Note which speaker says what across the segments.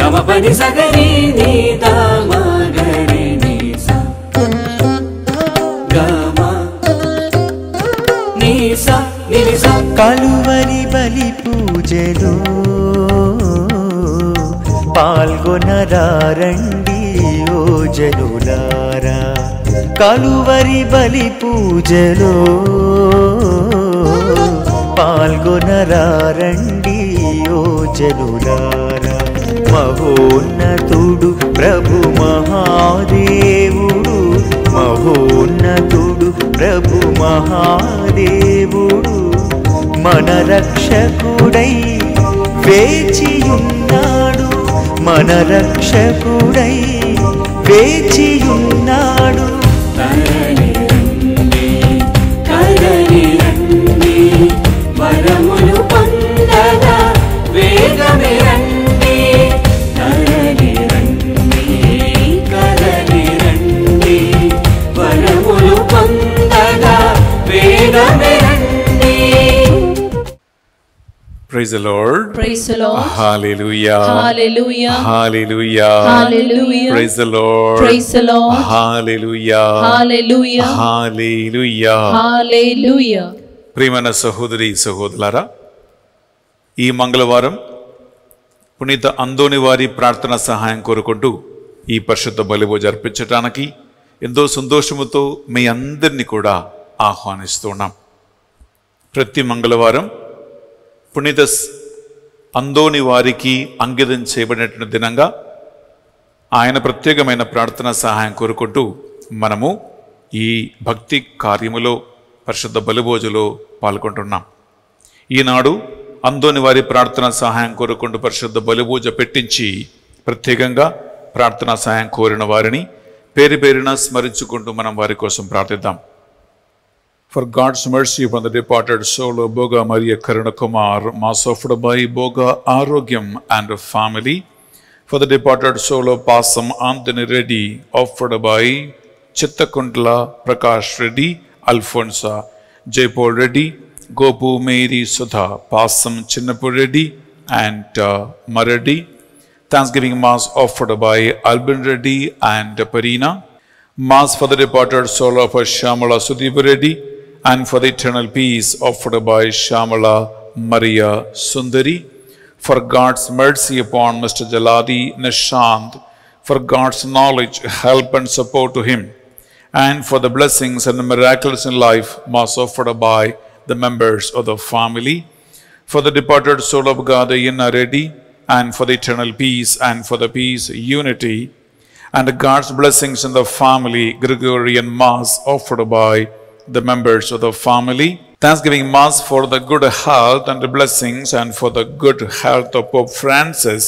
Speaker 1: గమ పని సగరి నీ దామ గరి నీ సా గమ నీ సా నీ సా.
Speaker 2: కలువరి బలి పూజలో పాల్గొనరారండి ఓ జనులారా. కలువరి బలి పూజలో పాల్గొనరారండి ఓ జనులారా. మహోన్నతుడు ప్రభు మహాదేవుడు, మహోన్నతుడు ప్రభు మహాదేవుడు మన రక్షకుడై వేచియున్నాడు, మన రక్షకుడై వేచియున్నాడు.
Speaker 1: వరములు పొందగా వేగమే రండి, కదలి రండి, కదలి రండి. వరములు పొందగా వేగమే రండి.
Speaker 3: Praise the Lord.
Speaker 4: Praise the Lord.
Speaker 3: Hallelujah.
Speaker 4: Hallelujah.
Speaker 3: Hallelujah.
Speaker 4: Hallelujah.
Speaker 3: Praise the Lord.
Speaker 4: Praise the Lord.
Speaker 3: Hallelujah.
Speaker 4: Hallelujah.
Speaker 3: Hallelujah.
Speaker 4: Hallelujah.
Speaker 3: ప్రియమైన సహోదరి సహోదరులారా, ఈ మంగళవారం పునీత అందోని వారి ప్రార్థన సహాయం కోరుకుంటూ ఈ పరిశుద్ధ బలిభోజ అర్పించడానికి ఎంతో సంతోషముతో మీ అందరినీ కూడా ఆహ్వానిస్తున్నాం. ప్రతి మంగళవారం పునీత అందోని వారికి అంకితం చేయబడినటువంటి దినంగా ఆయన ప్రత్యేకమైన ప్రార్థన సహాయం కోరుకుంటూ మనము ఈ భక్తి కార్యములో పరిశుద్ధ బలిభోజలో పాల్గొంటున్నాం. ఈనాడు అందోని వారి ప్రార్థన సహాయం కోరుకుంటూ పరిశుద్ధ బలిభోజ పెట్టించి ప్రత్యేకంగా ప్రార్థనా సహాయం కోరిన వారిని పేరు పేరున స్మరించుకుంటూ మనం వారి కోసం ప్రార్థిద్దాం. For God's mercy upon the departed soul of Boga Maria Karuna Kumar, Mass offered by Boga Arogyam and family. For the departed soul of Pasam Anthony Reddy, offered by Chittakundla Prakash Reddy, Alfonsa, Jaipal Reddy, Gopu Mary Sudha, Pasam Chinnapur Reddy and Maradi. Thanksgiving Mass offered by Albin Reddy and Parina. Mass for the departed soul of Shamala Sudeepa Reddy and for the eternal peace offered by Shamala Maria Sundari. For God's mercy upon Mr. Jaladi Nishant, for God's knowledge, help and support to him, and for the blessings and the miracles in life, Mass offered by the members of the family. For the departed soul of Gadayana Reddy, and for the eternal peace, and for the peace, unity, and God's blessings in the family, Gregorian Mass offered by the members of the family. Thanksgiving Mass for the good health and the blessings, and for the good health of Pope Francis,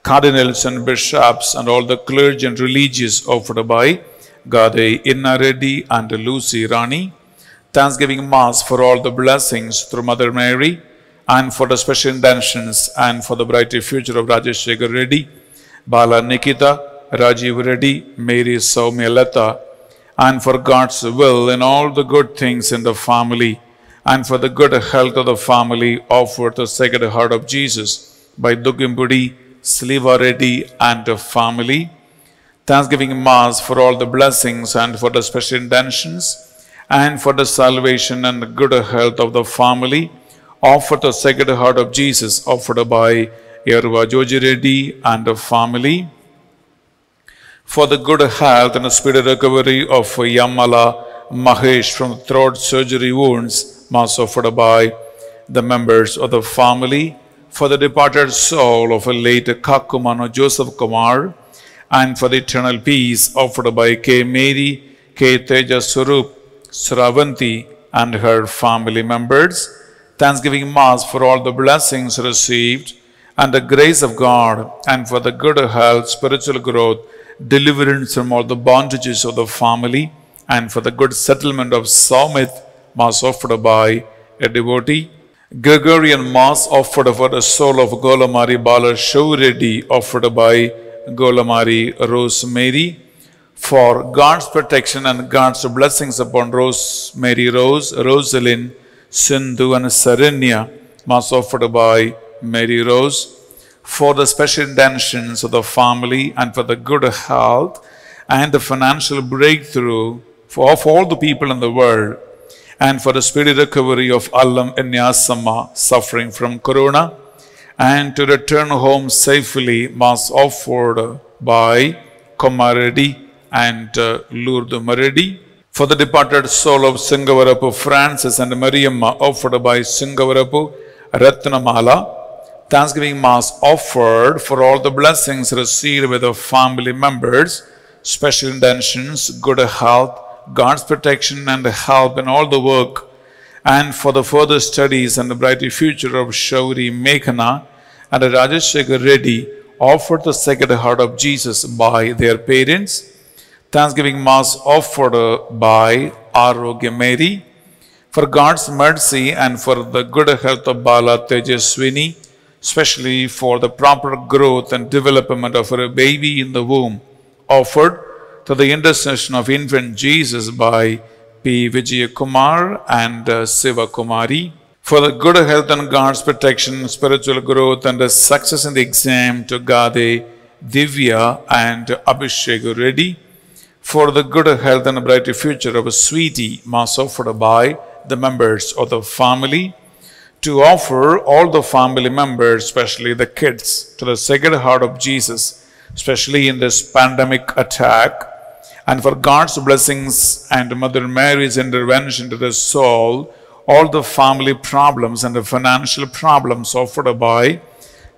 Speaker 3: cardinals and bishops, and all the clergy and religious offered by Gade Inna Reddy and Lucy Rani. Thanksgiving Mass for all the blessings through Mother Mary, and for the special intentions, and for the bright future of Rajesh Shekhar Reddy, Bala Nikita, Rajiv Reddy, Mary Soumya Lata, and for God's will in all the good things in the family, and for the good health of the family, offered the Sacred Heart of Jesus by Dugimbudi, Sliva Reddy and the family. Thanksgiving Mass for all the blessings and for the special intentions, and for the salvation and the good health of the family, offered the Sacred Heart of Jesus, offered by Yerva Joji Reddy and the family. For the good health and the speedy recovery of Yamala Mahesh from throat surgery wounds, Mass offered by the members of the family. For the departed soul of a late Kakumano Joseph Kumar, and for the eternal peace offered by K. Mary, K. Teja Surup, Sravanti and her family members. Thanksgiving Mass for all the blessings received and the grace of God, and for the good health, spiritual growth, deliverance from all the bondages of the family, and for the good settlement of Saumit, Mass offered by a devotee. Gregorian Mass offered for the soul of Golamari Bala Shaureddy, offered by Golamari Rosemary. For God's protection and God's blessings upon Rosemary Rose, Rosalind, Sindhu and Saranya, Mass offered by Mary Rose. for the special intentions of the family and for the good health and the financial breakthrough of all the people in the world, and for the speedy recovery of Allam Inyasama suffering from corona, and to return home safely, Mass offered by Komaredi and Lourdes Maredi. For the departed soul of Singavarapu Francis and Mariamma, offered by Singavarapu Ratnamala. Thanksgiving Mass offered for all the blessings received with the family members, special intentions, good health, God's protection and help in all the work, and for the further studies and the bright future of Shauri Meghana and Rajeshekar Reddy, offered the Sacred Heart of Jesus by their parents. Thanksgiving Mass offered by Arogya Mary, for God's mercy and for the good health of Bala Tejaswini, especially for the proper growth and development of her baby in the womb, offered to the intercession of infant Jesus by P. Vijaya Kumar and Siva Kumari, for the good health and God's protection, spiritual growth and success in the exam to Gade, Divya and Abhishek Reddy, for the good health and bright future of a sweetie, Mass offered by the members of the family, to offer all the family members, especially the kids, to the Sacred Heart of Jesus, especially in this pandemic attack, and for God's blessings and Mother Mary's intervention to the soul, all the family problems and the financial problems offered by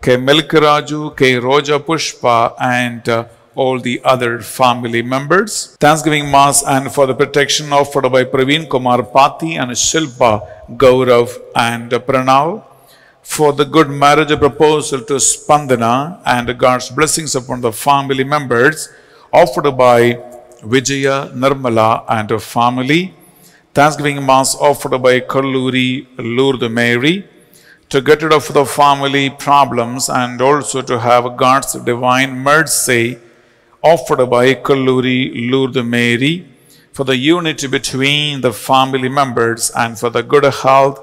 Speaker 3: K. Milkaraju, K. Roja Pushpa, and all the other family members. Thanksgiving Mass and for the protection offered by Praveen Kumar Pati and Shilpa Gaurav and Pranav, for the good marriage proposal to Spandana and God's blessings upon the family members offered by Vijaya Nirmala and her family. Thanksgiving Mass offered by Kalluri Lourdes Mary, to get rid of the family problems and also to have God's divine mercy, offered by Kalluri Lourdes Mary, for the unity between the family members and for the good health,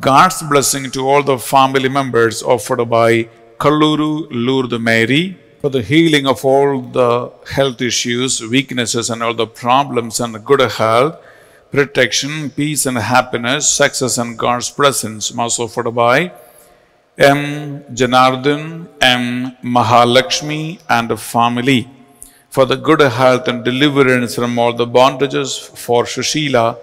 Speaker 3: God's blessing to all the family members, offered by Kalluru Lourdes Mary, for the healing of all the health issues, weaknesses and all the problems and good health, protection, peace and happiness, success and God's presence, Mass offered by M. Janardhan, M. Mahalakshmi and the family, for the good health and deliverance from all the bondages for Shushila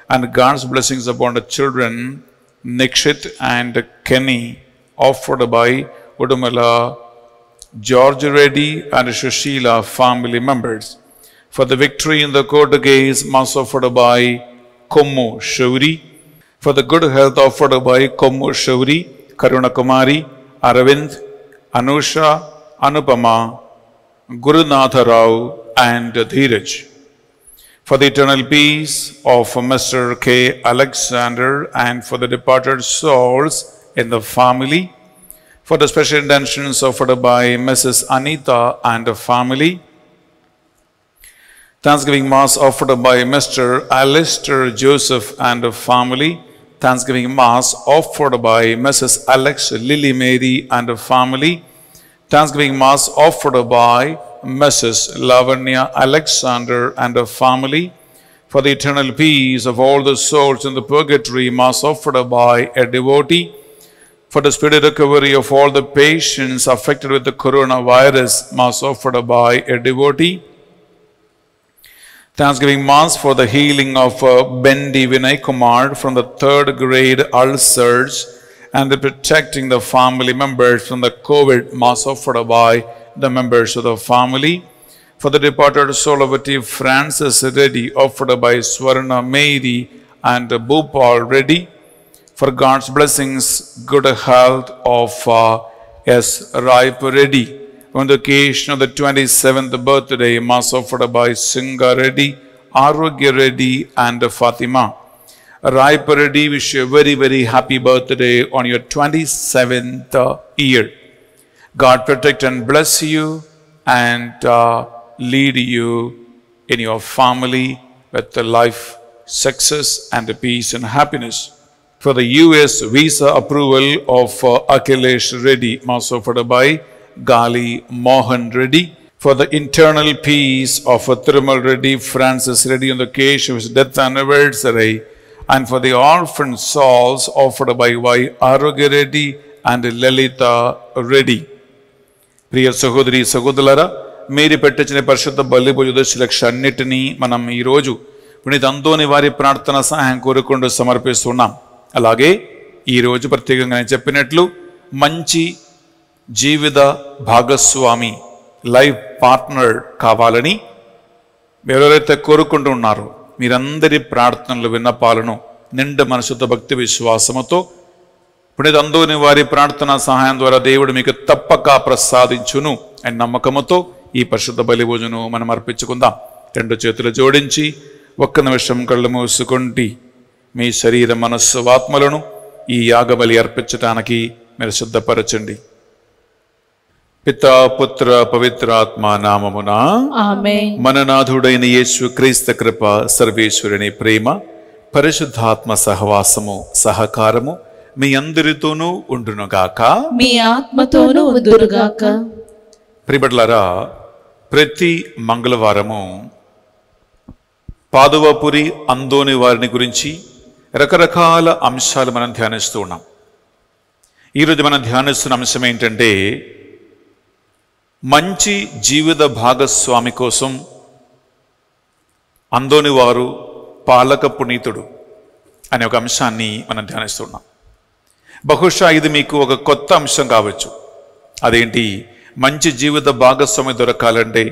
Speaker 3: and God's blessings upon the children, Nikshit and Kenny, offered by Udumala, George Reddy and Shushila family members, for the victory in the court case, Mass offered by Komu Shauri, for the good health offered by Komu Shauri, Karuna Kumari, Aravind, Anusha, Anupama, Gurunatha Rao and Dheeraj, for the eternal peace of Mr. K. Alexander and for the departed souls in the family, for the special intentions offered by Mrs. Anita and the family. Thanksgiving Mass offered by Mr. Alistair Joseph and the family. Thanksgiving Mass offered by Mrs. Alex Lily Mary and the family. Thanksgiving Mass offered by Mrs. Lavanya Alexander and her family. For the eternal peace of all the souls in the purgatory, Mass offered by a devotee. For the speedy recovery of all the patients affected with the coronavirus, Mass offered by a devotee. Thanksgiving Mass for the healing of Bendi Vinay Kumar from the 3rd grade ulcers and the protecting the family members from the COVID, Mass offered by the members of the family. For the departed soul of T. Francis Reddy, offered by Swarna Mary and Bhupal Reddy. For God's blessings, good health of S. Raip Reddy. On the occasion of the 27th birthday, Mass offered by Singha Reddy, Arogya Reddy and Fatima. Raip Reddy, wish you a very, very happy birthday on your 27th year. God protect and bless you and lead you in your family with the life, success and peace and happiness. For the US visa approval of Akhilesh Reddy, Mass offered by Gali Mohan Reddy, for the internal peace of Thirumal Reddy Francis Reddy on the occasion of his death anniversary, and for the orphan souls offered by Y. Arogya Reddy and Lalita Reddy. ప్రియ సహోదరి సహోదరులారా, మీరు పెట్టించిన పరిశుద్ధ బలిభోజ దశలక్షన్నిటినీ మనం ఈరోజు పునీత అంతోని వారి ప్రార్థన సహాయం కోరుకుంటూ సమర్పిస్తున్నాం. అలాగే ఈరోజు ప్రత్యేకంగా నేను చెప్పినట్లు మంచి జీవిత భాగస్వామి, లైఫ్ పార్ట్నర్ కావాలని ఎవరెవరైతే కోరుకుంటూ ఉన్నారో మీరందరి ప్రార్థనలు విన్నపాలను నిండు మనసుతో భక్తి విశ్వాసముతో పునీత అంతోని వారి ప్రార్థన సహాయం ద్వారా దేవుడు మీకు తప్పక ప్రసాదించును అని నమ్మకముతో ఈ పరిశుద్ధ బలి భోజను మనం అర్పించుకుందాం. రెండు చేతులు జోడించి ఒక్క నిమిషం కళ్ళు మూసుకుంటి మీ శరీర మనస్సు ఆత్మలను ఈ యాగబలి అర్పించటానికి మీరు సిద్ధపరచండి. పితా పుత్ర పవిత్రాత్మ నామమున
Speaker 4: ఆమేన్.
Speaker 3: మన నాథుడైన యేసు క్రీస్తు కృప, సర్వేశ్వరుని ప్రేమ, పరిశుద్ధాత్మ సహవాసము సహకారము మీ అందరితోనూ ఉండునుగాక.
Speaker 4: మీ ఆత్మతోనూ ఉందురుగాక.
Speaker 3: ప్రియబిడ్డలారా, ప్రతి మంగళవారము పాదువాపురి అంతోని వారిని గురించి రకరకాల అంశాలు మనం ధ్యానిస్తూ ఉన్నాం. ఈరోజు మనం ధ్యానిస్తున్న అంశం ఏంటంటే మంచి జీవిత భాగస్వామి కోసం అంతోని వారు పాలక పునీతుడు అనే ఒక అంశాన్ని మనం ధ్యానిస్తున్నాం. బహుశా ఇది మీకు ఒక కొత్త అంశం కావచ్చు. అదేంటి, మంచి జీవిత భాగస్వామి దొరకాలంటే,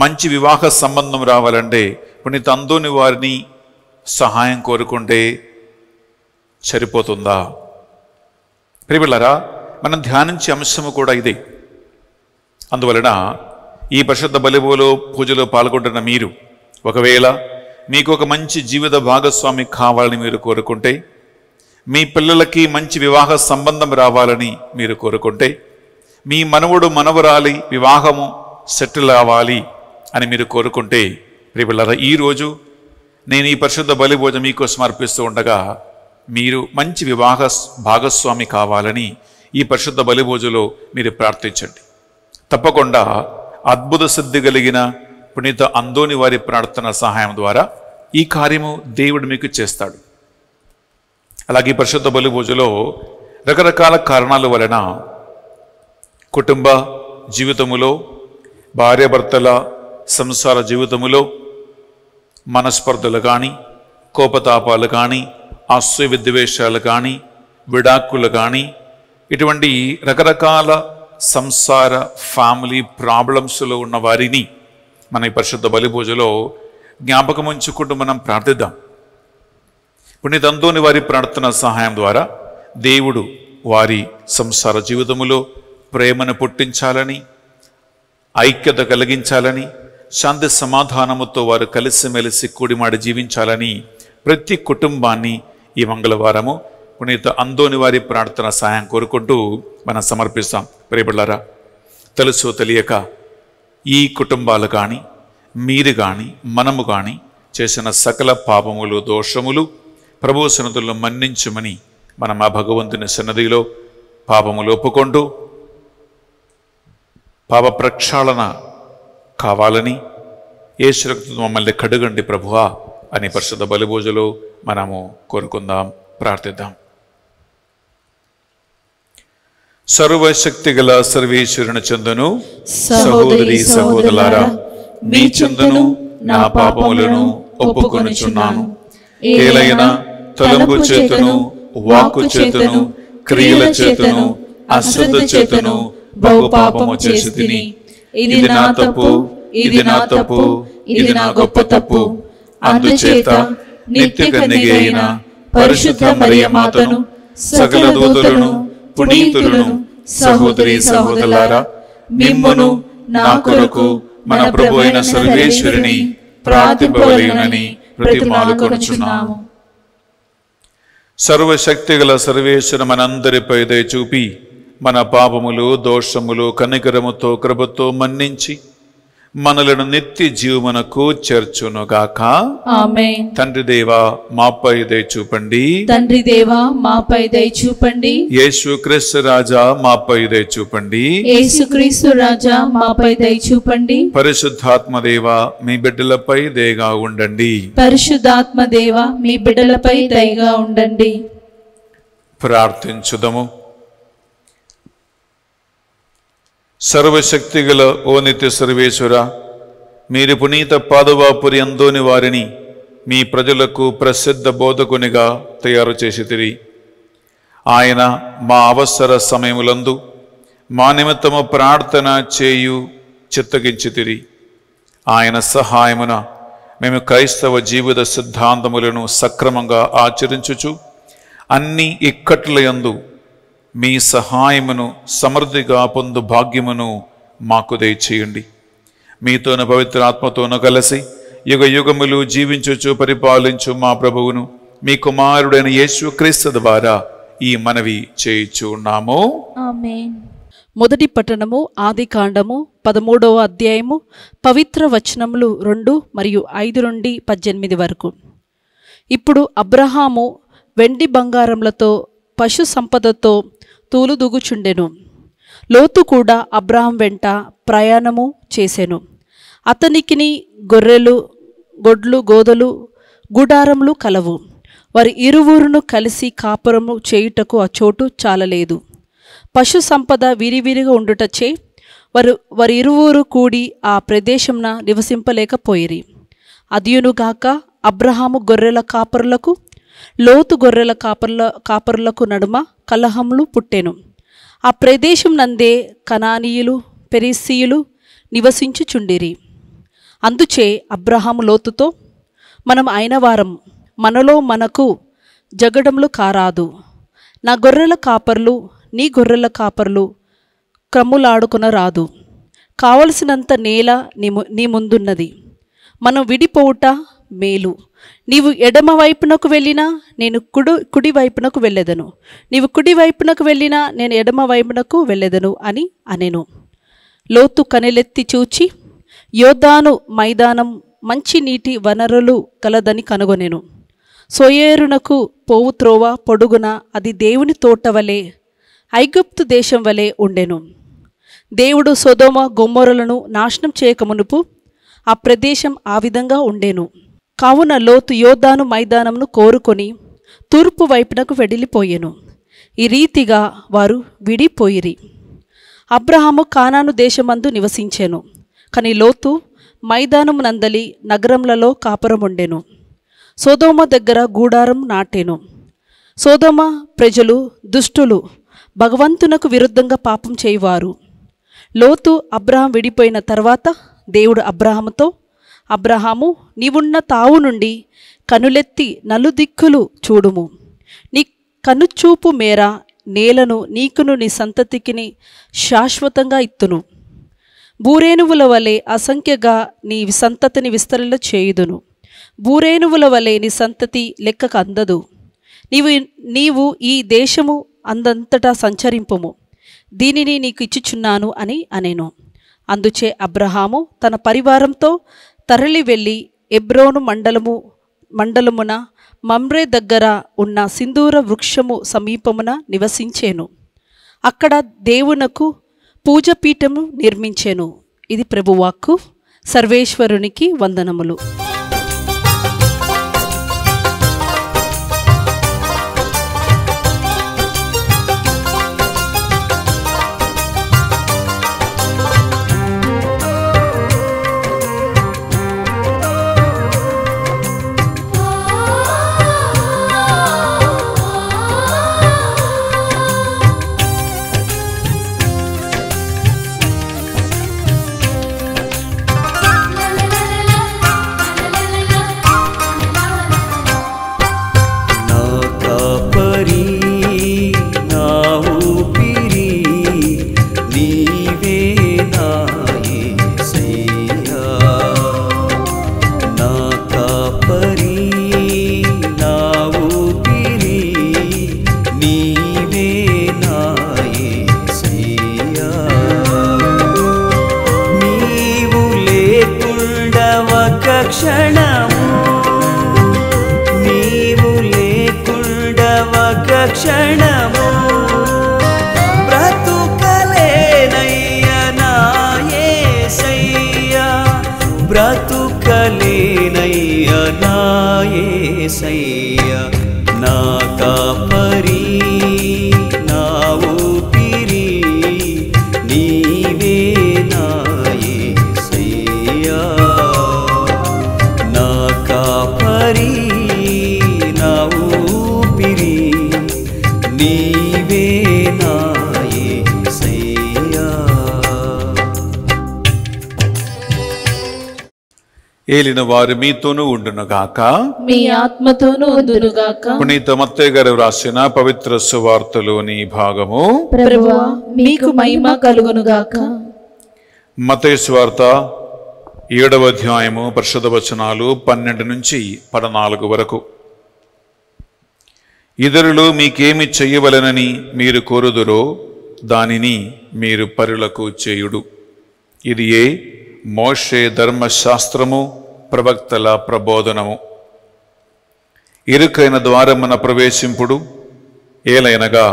Speaker 3: మంచి వివాహ సంబంధం రావాలంటే పునీత అంతోని వారిని సహాయం కోరుకుంటే సరిపోతుందా? ప్రియబిడ్డలారా, మనం ధ్యానించే అంశము కూడా ఇదే. అందువలన ఈ పరిశుద్ధ బలిలో పూజలో పాల్గొంటున్న మీరు ఒకవేళ మీకు ఒక మంచి జీవిత భాగస్వామి కావాలని మీరు కోరుకుంటే, మీ పిల్లలకి మంచి వివాహ సంబంధం రావాలని మీరు కోరుకుంటే, మీ మనవడు మనవరాలి వివాహము సెటిల్ అవ్వాలి అని మీరు కోరుకుంటే, ప్రియబిడ్డలారా, ఈరోజు నేను ఈ పరిశుద్ధ బలి భోజనం మీకోసం అర్పిస్తూ ఉండగా మీరు మంచి వివాహ భాగస్వామి కావాలని ఈ పరిశుద్ధ బలి భోజనంలో మీరు ప్రార్థించండి. తప్పకుండా అద్భుత సిద్ధి కలిగిన పునీత అంతోని వారి ప్రార్థన సహాయం ద్వారా ఈ కార్యము దేవుడు మీకు చేస్తాడు. అలాగే పరిశుద్ధ బలి భోజనంలో రకరకాల కారణాల వలన కుటుంబ జీవితములో, భార్యాభర్తల సంసార జీవితములో మనస్పర్ధలు కానీ, కోపతాపాలు కానీ, అసూయ విద్వేషాలు కానీ, విడాకులు కానీ, ఇటువంటి రకరకాల సంసార ఫ్యామిలీ ప్రాబ్లమ్స్లో ఉన్న వారిని మన ఈ పరిశుద్ధ బలి పూజలో జ్ఞాపకం ఉంచుకుంటూ మనం ప్రార్థిద్దాం. పునీత అంతోని వారి ప్రార్థన సహాయం ద్వారా దేవుడు వారి సంసార జీవితములో ప్రేమను పుట్టించాలని, ఐక్యత కలిగించాలని, శాంతి సమాధానముతో వారు కలిసిమెలిసి కూడిమాడి జీవించాలని ప్రతి కుటుంబాన్ని ఈ మంగళవారము పునీత అంతోని వారి ప్రార్థన సహాయం కోరుకుంటూ మనం సమర్పిస్తాం. ప్రియబిడ్డలారా, తెలుసో తెలియక ఈ కుటుంబాలు కానీ, మీరు కానీ, మనము కానీ చేసిన సకల పాపములు, దోషములు ప్రభువు సన్నిధిలో మన్నించుమని మనం ఆ భగవంతుని సన్నిధిలో పాపములు ఒప్పుకుంటూ పాప ప్రక్షాళన కావాలని, యేసు రక్తంతో మమ్మల్ని కడుగండి ప్రభువా అని పరిశుద్ధ బలి పూజలో మనము కోరుకుందాం, ప్రార్థిద్దాం. సర్వశక్తి గల సర్వేశ్వరుని చందును, సహోదరి సహోదరులారా, మీ చందును నా పాపములను ఒప్పుకొనుచున్నాను. ఏలైనా తలంపు చేతును, వాక్కు చేతును, క్రియల చేతును, అశ్రద్ధ చేతును బహు పాపము చేసి తిని, ఇది నా తప్పు, ఇది నా తప్పు, ఇది నా గొప్ప తప్పు. అందుచేత నిత్య కన్యక అయిన పరిశుద్ధ మరియమాతను, సకల దూతలను, పునీతులను, సహోదరి సహోదరులారా, మిమ్మును నా కొరకు మన ప్రభు అయిన సర్వేశ్వరుని ప్రార్థింపవలెనని ప్రతిమాలుకొనుచున్నాము. సర్వశక్తి గల సర్వేశ్వరు మనందరిపై దయ చూపి మన పాపములు, దోషములు కనికరముతో, కృపతో మన్నించి మనలను నిత్య జీవమునకు చేర్చునుగాక.
Speaker 4: ఆమేన్.
Speaker 3: తండ్రి దేవా మాపై దయ చూపండి.
Speaker 4: తండ్రి దేవా మాపై దయ చూపండి.
Speaker 3: యేసుక్రీస్తు రాజా మాపై దయ చూపండి.
Speaker 4: యేసుక్రీస్తు రాజా మాపై దయ చూపండి.
Speaker 3: పరిశుద్ధాత్మ దేవా మీ బిడ్డలపై దయగా ఉండండి.
Speaker 4: పరిశుద్ధాత్మ దేవా మీ బిడ్డలపై దయగా ఉండండి.
Speaker 3: ప్రార్థించుదము. సర్వశక్తిగల ఓ నిత్య సర్వేశ్వర, మీరు పునీత పాదువాపురి అందోని వారిని మీ ప్రజలకు ప్రసిద్ధ బోధకునిగా తయారు చేసితిరి. ఆయన మా అవసర సమయములందు మా నిమిత్తము ప్రార్థన చేయు చిత్తగించితిరి. ఆయన సహాయమున మేము క్రైస్తవ జీవిత సిద్ధాంతములను సక్రమంగా ఆచరించుచు అన్ని ఇక్కట్లయందు మీ సహాయమును సమృద్ధిగా పొందు భాగ్యమును మాకు దయచేయండి. మీతోన పవిత్ర ఆత్మతోను కలిసి యుగ యుగములు జీవించుచు పరిపాలించు మా ప్రభువును మీ కుమారుడైన యేసుక్రీస్తు ద్వారా ఈ మనవి చేయుచున్నాము.
Speaker 4: ఆమేన్. మొదటి పట్టణము ఆదికాండము 13వ అధ్యాయము పవిత్ర వచనములు 2 మరియు 5 నుండి 18 వరకు. ఇప్పుడు అబ్రహాము వెండి బంగారములతో పశు సంపదతో తూలుదూగుచుండెను. లోతు కూడా అబ్రహాం వెంట ప్రయాణము చేసెను. అతనికిని గొర్రెలు, గొడ్లు, గోదలు, గుడారములు కలవు. వారి ఇరువురును కలిసి కాపురము చేయుటకు ఆ చోటు చాలలేదు. పశు సంపద విరివిరిగా ఉండుటచే వారి ఇరువురు కూడి ఆ ప్రదేశంన నివసింపలేకపోయిరి. అదియునుగాక అబ్రహాము గొర్రెల కాపరులకు, లోతు గొర్రెల కాపరులకు నడుమ కలహములు పుట్టెను. ఆ ప్రదేశం నందే కనానీయులు, పెరిసీయులు నివసించుచుండిరి. అందుచే అబ్రహాము లోతుతో, మనం అయిన వారం మనలో మనకు జగడములు కారాదు. నా గొర్రెల కాపర్లు నీ గొర్రెల కాపర్లు క్రమ్ములాడుకొనరాదు. కావలసినంత నేల నీ ముందున్నది. మనం విడిపోవుట మేలు. నీవు ఎడమ వైపునకు వెళ్ళినా నేను కుడి వైపునకు వెళ్ళెదను. నీవు కుడి వైపునకు వెళ్ళినా నేను ఎడమ వైపునకు వెళ్ళెదను అని అనెను. లోతు కనులెత్తి చూచి యోర్దాను మైదానం మంచి నీటి వనరులు కలదని కనుగొనెను. సోయేరునకు పోవు త్రోవ పొడుగున అది దేవుని తోట వలె, ఐగుప్తు దేశం వలె ఉండెను. దేవుడు సొదొమ గొమొరలను నాశనం చేయకమునుపు ఆ ప్రదేశం ఆ విధంగా ఉండెను. కావున లోతు యోర్దాను మైదానమును కోరుకొని తూర్పు వైపునకు వెడిలిపోయెను. ఈ రీతిగా వారు విడిపోయిరి. అబ్రహాము కానాను దేశమందు నివసించెను. కానీ లోతు మైదానము నందలి నగరములలో కాపురముండెను. సొదొమ దగ్గర గూడారం నాటెను. సొదొమ ప్రజలు దుష్టులు, భగవంతునకు విరుద్ధంగా పాపం చేయువారు. లోతు అబ్రహాం విడిపోయిన తర్వాత దేవుడు అబ్రహాముతో, అబ్రహాము నీవున్న తావు నుండి కనులెత్తి నలుదిక్కులు చూడుము. నీ కనుచూపు మేర నేలను నీకును నీ సంతతికిని శాశ్వతంగా ఇత్తును. బూరేనువుల వలె అసంఖ్యగా నీ సంతతిని విస్తరణ చేయుదును. బూరేనువుల వలె నీ సంతతి లెక్కకు అందదు. నీవు ఈ దేశము అందంతటా సంచరింపుము. దీనిని నీకు ఇచ్చుచున్నాను అని అనెను. అందుచే అబ్రహాము తన పరివారంతో తరలి వెళ్ళి ఎబ్రోను మండలమున మమ్రే దగ్గర ఉన్న సింధూర వృక్షము సమీపమున నివసించెను. అక్కడ దేవునకు పూజపీఠము నిర్మించెను. ఇది ప్రభువాక్కు. సర్వేశ్వరునికి వందనములు.
Speaker 5: la la la la
Speaker 1: క్షణము నీవు లేకుండా ఒక క్షణము బ్రతుకలేనయ్యా నా యేసయ్యా బ్రతుకలేనయ్యా నా యేసయ్యా నా కాపరి నా ఊపిరి నీవే నా యేసయ్యా నా కాపరి నా ఊపిరి నీవే నా యేసయ్యా.
Speaker 3: ఏలిన వారు మీతోనూ ఉండునుగాక.
Speaker 4: మీ ఆత్మతోనూ ఉండునుగాక.
Speaker 3: పునీత మత్తయి గారు వ్రాసిన పవిత్ర సువార్తలోని భాగము.
Speaker 4: ప్రభువా మీకు మహిమ కలుగునుగాక.
Speaker 3: మత్తయి సువార్త 7వ అధ్యాయము పరిశుద్ధ వచనాలు 12 నుంచి 14 వరకు. ఇతరులు మీకేమి చెయ్యవలెనని మీరు కోరుదురో దానిని మీరు పరులకు చేయుడు. ఇది మోషే ధర్మశాస్త్రము ప్రవక్తల ప్రబోధనము. ఇరుకైన ద్వారమున ప్రవేశింపుడు, ఏలైనగా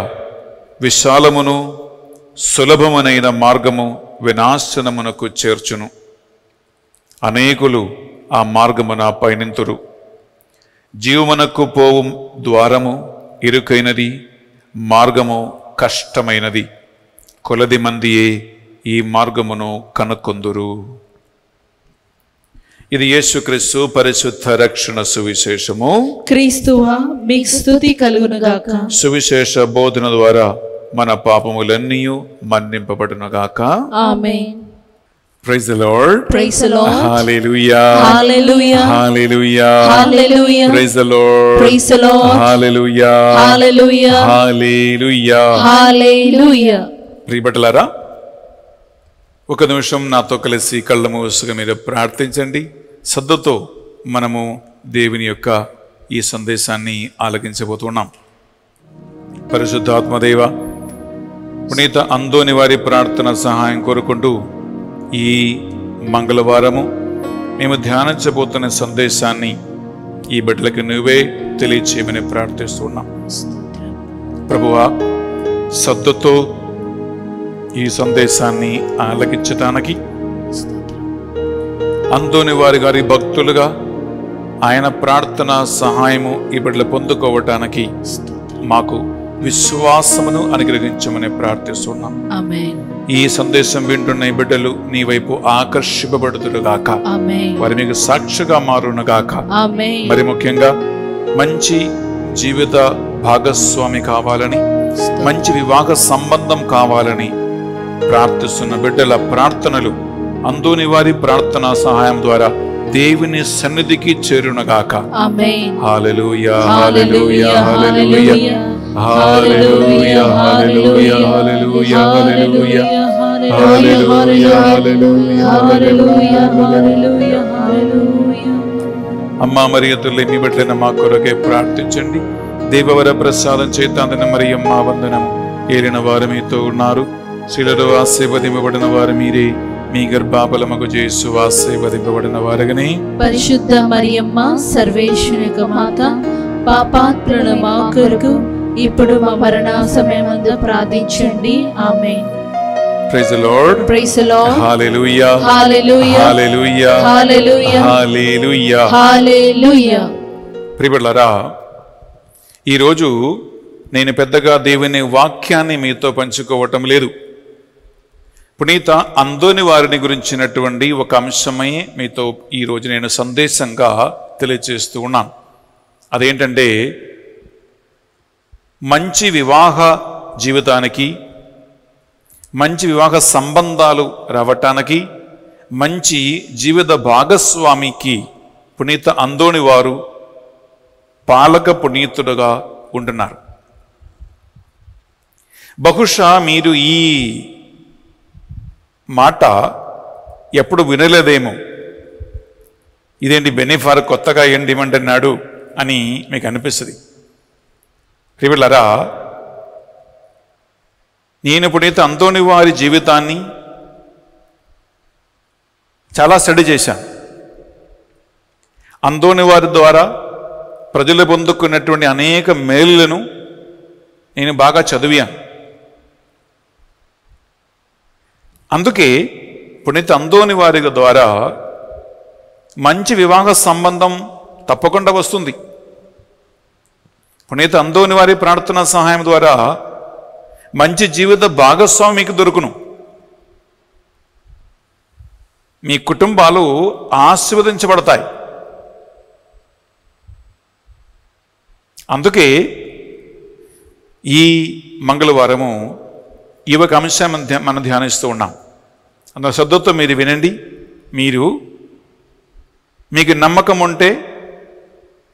Speaker 3: విశాలమును సులభమునైన మార్గము వినాశనమునకు చేర్చును. అనేకులు ఆ మార్గమున పయనింతురు. జీవమునకు పోవు ద్వారము ఇరుకైనది, మార్గము కష్టమైనది. కొలది మందియే ఈ మార్గమును కనుకొందురు. ఇది యేసుక్రీస్తు పరిశుద్ధ రక్షణ సువిశేషము.
Speaker 4: క్రీస్తువా మీకు స్తుతి కలుగునుగాక.
Speaker 3: సువిశేష బోధన ద్వారా మన పాపములన్నీ మన్నింపబడునుగాక.
Speaker 4: Amen.
Speaker 3: Praise the lord.
Speaker 4: Praise the lord.
Speaker 3: Hallelujah.
Speaker 4: Hallelujah.
Speaker 3: Hallelujah.
Speaker 4: Hallelujah.
Speaker 3: Praise the lord.
Speaker 4: Praise the lord.
Speaker 3: Hallelujah.
Speaker 4: Hallelujah.
Speaker 3: Hallelujah.
Speaker 4: Hallelujah.
Speaker 3: ప్రియబట్టలారా, ఒక నిమిషం నాతో కలిసి కళ్ళ మూసుగా మీరు ప్రార్థించండి. శ్రద్ధతో మనము దేవుని యొక్క ఈ సందేశాన్ని ఆలకించబోతున్నాం. పరిశుద్ధాత్మదేవ, పునీత అందోని వారి ప్రార్థన సహాయం కోరుకుంటూ ఈ మంగళవారము మేము ధ్యానించబోతున్న సందేశాన్ని ఈ బిడ్డలకు నువ్వే తెలియచేయమని ప్రార్థిస్తున్నాం. ప్రభువా, శ్రద్ధతో ఈ సందేశాన్ని ఆలకించటానికి అందోని వారి గారి భక్తులుగా ఆయన ప్రార్థన సహాయము ఈ బిడ్డలు పొందుకోవటానికి మాకు విశ్వాసమును అనుగ్రహించమని ప్రార్థిస్తున్నాం.
Speaker 4: ఆమేన్.
Speaker 3: ఈ సందేశం వింటున్న ఈ బిడ్డలు నీ వైపు ఆకర్షింపబడుదురుగాక.
Speaker 4: ఆమేన్.
Speaker 3: వారి మీకు సాక్షిగా మారునుగాక.
Speaker 4: ఆమేన్.
Speaker 3: మరి ముఖ్యంగా మంచి జీవిత భాగస్వామి కావాలని, మంచి వివాహ సంబంధం కావాలని ప్రార్థిస్తున్న బిడ్డల ప్రార్థనలు అందోని వారి ప్రార్థనా సహాయం ద్వారా దేవుని సన్నిధికి చేరునగాక.
Speaker 4: ఆమేన్.
Speaker 3: హల్లెలూయా.
Speaker 4: Hallelujah. Hallelujah.
Speaker 3: Hallelujah. Hallelujah. Hallelujah. Hallelujah. Hallelujah. Hallelujah.
Speaker 4: Hallelujah. హల్లెలూయా.
Speaker 3: అమ్మా మరియ తల్లి, మీ బిడ్డలైన మా కొరకే ప్రార్థించండి. దేవవర ప్రసాదం చేతాందన మరియమ్మ వందనం. ఏలిన వారు మీతో ఉన్నారు. శిలలో ఆశీర్వదింపబడిన వారు మీరే. మీ గర్భఫలముగు యేసు ఆశీర్వదింపబడిన వారగనే.
Speaker 4: పరిశుద్ధ మరియమ్మ సర్వేశ్వరుని యొక్క మాత, పాపాత్ములైన మా కొరకు ఇప్పుడు మా మరణ సమయమందు ప్రార్థించండి. Amen.
Speaker 3: Praise the lord.
Speaker 4: Praise the lord.
Speaker 3: Hallelujah.
Speaker 4: Hallelujah.
Speaker 3: Hallelujah.
Speaker 4: Hallelujah.
Speaker 3: Hallelujah.
Speaker 4: Hallelujah.
Speaker 3: ప్రియబిడ్డలారా, ఈరోజు నేను పెద్దగా దేవుని వాక్యాన్ని మీతో పంచుకోవటం లేదు. పునీత అందోని వారిని గురించినటువంటి ఒక అంశమై మీతో ఈరోజు నేను సందేశంగా తెలియజేస్తూ ఉన్నాను. అదేంటంటే, మంచి వివాహ జీవితానికి, మంచి వివాహ సంబంధాలు రావటానికి, మంచి జీవిత భాగస్వామికి పునీత అందోని వారు పాలక పునీతుడుగా ఉంటున్నారు. బహుశా మీరు ఈ మాట ఎప్పుడు వినలేదేమో. ఇదేంటి బెనిఫార్ కొత్తగా ఏం డిమాండ్ అన్నాడు అని మీకు అనిపిస్తుంది. ప్రియబిడ్డలారా, నేను పునీత అందోని వారి జీవితాన్ని చాలా స్టడీ చేశాను. అందోని వారి ద్వారా ప్రజలు పొందుకున్నటువంటి అనేక మేలులను నేను బాగా చదివాను. అందుకే పునీత అందోని వారి ద్వారా మంచి వివాహ సంబంధం తప్పకుండా వస్తుంది. పునీత అందోని వారి ప్రార్థనా సహాయం ద్వారా మంచి జీవిత భాగస్వామి మీకు దొరుకును. మీ కుటుంబాలు ఆశీర్వదించబడతాయి. అందుకే ఈ మంగళవారము ఈ ఒక అంశాన్ని మనం ధ్యానిస్తూ ఉన్నాం. అందులో శ్రద్ధతో మీరు వినండి. మీకు నమ్మకం ఉంటే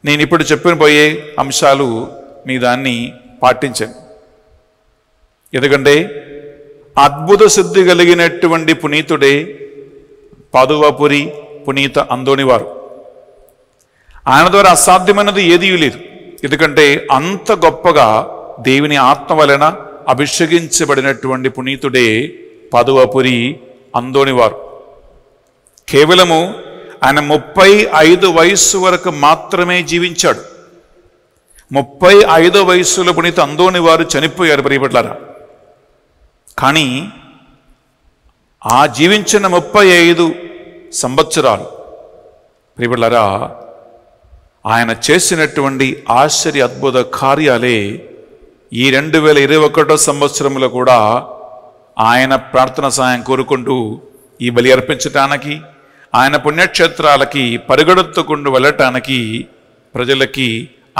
Speaker 3: నేను ఇప్పుడు చెప్పిపోయే అంశాలు మీ దాన్ని పాటించండి. ఎందుకంటే అద్భుత సిద్ధి కలిగినటువంటి పునీతుడే పాదువాపురి పునీత అందోని వారు. ఆయన ద్వారా అసాధ్యమైనది ఏదీ లేదు. ఎందుకంటే అంత గొప్పగా దేవుని ఆత్మ వలన అభిషేకించబడినటువంటి పునీతుడే పాదువాపురి అందోని వారు. కేవలము ఆయన 35 వయస్సు వరకు మాత్రమే జీవించాడు. 35 వయస్సులో పునీత అందోని వారు చనిపోయారు ప్రియబిడ్డలారా. కానీ ఆ జీవించిన 35 సంవత్సరాలు ప్రియబిడ్డలారా ఆయన చేసినటువంటి ఆశ్చర్య అద్భుత కార్యాలే ఈ 2021 సంవత్సరంలో కూడా ఆయన ప్రార్థన సహాయం కోరుకుంటూ ఈ బలి అర్పించటానికి, ఆయన పుణ్యక్షేత్రాలకి పరిగెడుతుకుంటూ వెళ్ళటానికి ప్రజలకి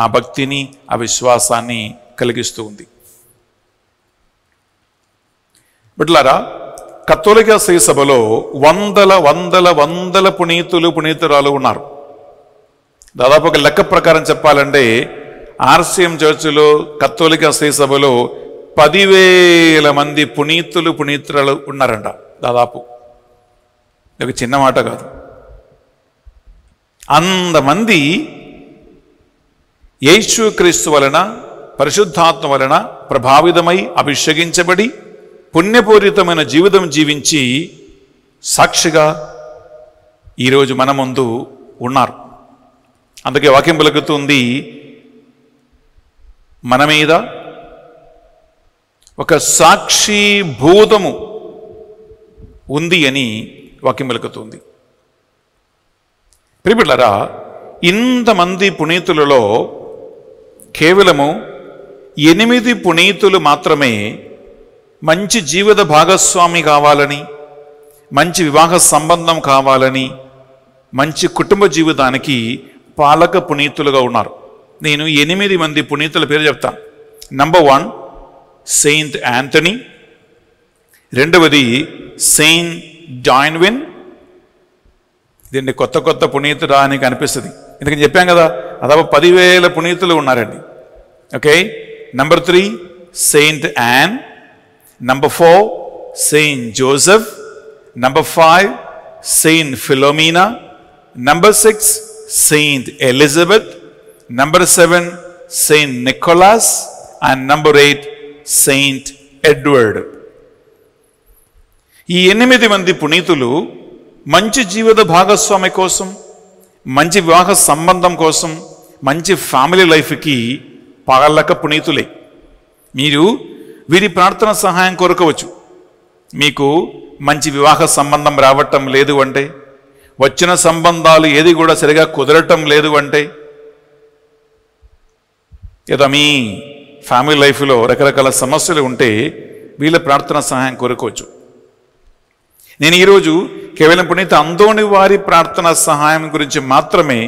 Speaker 3: ఆ భక్తిని, ఆ విశ్వాసాన్ని కలిగిస్తూ ఉంది. బిడ్డలారా, కథోలిక శ్రీ సభలో వందల పునీతురాలు ఉన్నారు. దాదాపు ఒక లెక్క ప్రకారం చెప్పాలంటే ఆర్సిఎం చర్చిలో కథోలిక శ్రీ సభలో 10,000 మంది పునీతురాలు ఉన్నారంట. దాదాపు ఒక చిన్న మాట కాదు. అంతమంది యేసుక్రీస్తు వలన, పరిశుద్ధాత్మ వలన ప్రభావితమై అభిషేకించబడి పుణ్యపూరితమైన జీవితం జీవించి సాక్షిగా ఈరోజు మన ముందు ఉన్నారు. అందుకే వాక్యం పలుకుతుంది, మన మీద ఒక సాక్షిభూతము ఉంది అని వాక్యం పలుకుతుంది. ప్రియబిడ్డలారా, ఇంతమంది పునీతులలో కేవలము 8 పునీతులు మాత్రమే మంచి జీవిత భాగస్వామి కావాలని, మంచి వివాహ సంబంధం కావాలని, మంచి కుటుంబ జీవితానికి పాలక పునీతులుగా ఉన్నారు. నేను 8 మంది పునీతుల పేరు చెప్తాను. నంబర్ 1 సెయింట్ యాంథనీ, రెండవది సెయింట్ జాయిన్విన్. దీన్ని కొత్త పునీతుడా అని అనిపిస్తుంది, ఎందుకని చెప్పాం కదా, అదాపు 10,000 పునీతులు ఉన్నారండి. Okay. Number 3 Saint an, number 4 Saint Joseph, number 5 Saint Philomena, number 6 Saint Elizabeth, number 7 Saint Nicholas and number 8 Saint Edward. ఈ 8 మంది పునీతులు మంచి జీవిత భాగస్వామి కోసం, మంచి వివాహ సంబంధం కోసం, మంచి ఫ్యామిలీ లైఫ్కి పాలక పునీతులే. మీరు వీరి ప్రార్థన సహాయం కోరుకోవచ్చు. మీకు మంచి వివాహ సంబంధం రావటం లేదు అంటే, వచ్చిన సంబంధాలు ఏది కూడా సరిగా కుదరటం లేదు అంటే, లేదా మీ ఫ్యామిలీ లైఫ్లో రకరకాల సమస్యలు ఉంటే వీళ్ళ ప్రార్థన సహాయం కోరుకోవచ్చు. నేను ఈరోజు కేవలం పునీత అందోని వారి ప్రార్థన సహాయం గురించి మాత్రమే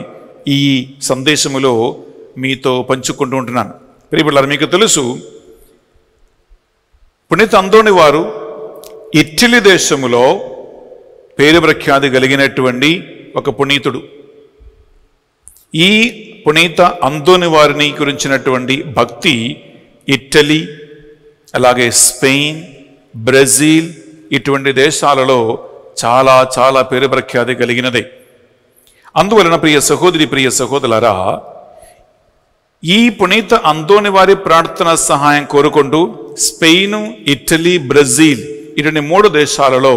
Speaker 3: ఈ సందేశములో మీతో పంచుకుంటూ ఉంటున్నాను. ప్రియబిడ్డలారా, మీకు తెలుసు, పునీత అందోని వారు ఇటలీ దేశములో పేరు ప్రఖ్యాతి కలిగినటువంటి ఒక పునీతుడు. ఈ పునీత అందోని వారిని గురించినటువంటి భక్తి ఇటలీ, అలాగే స్పెయిన్, బ్రెజిల్ ఇటువంటి దేశాలలో చాలా పేరు ప్రఖ్యాతి కలిగినదే. అందువలన ప్రియ సహోదరి, ప్రియ సహోదరులారా, ఈ పునీత అందోని వారి ప్రార్థన సహాయం కోరుకుంటూ స్పెయిన్, ఇటలీ, బ్రెజిల్ ఇటువంటి 3 దేశాలలో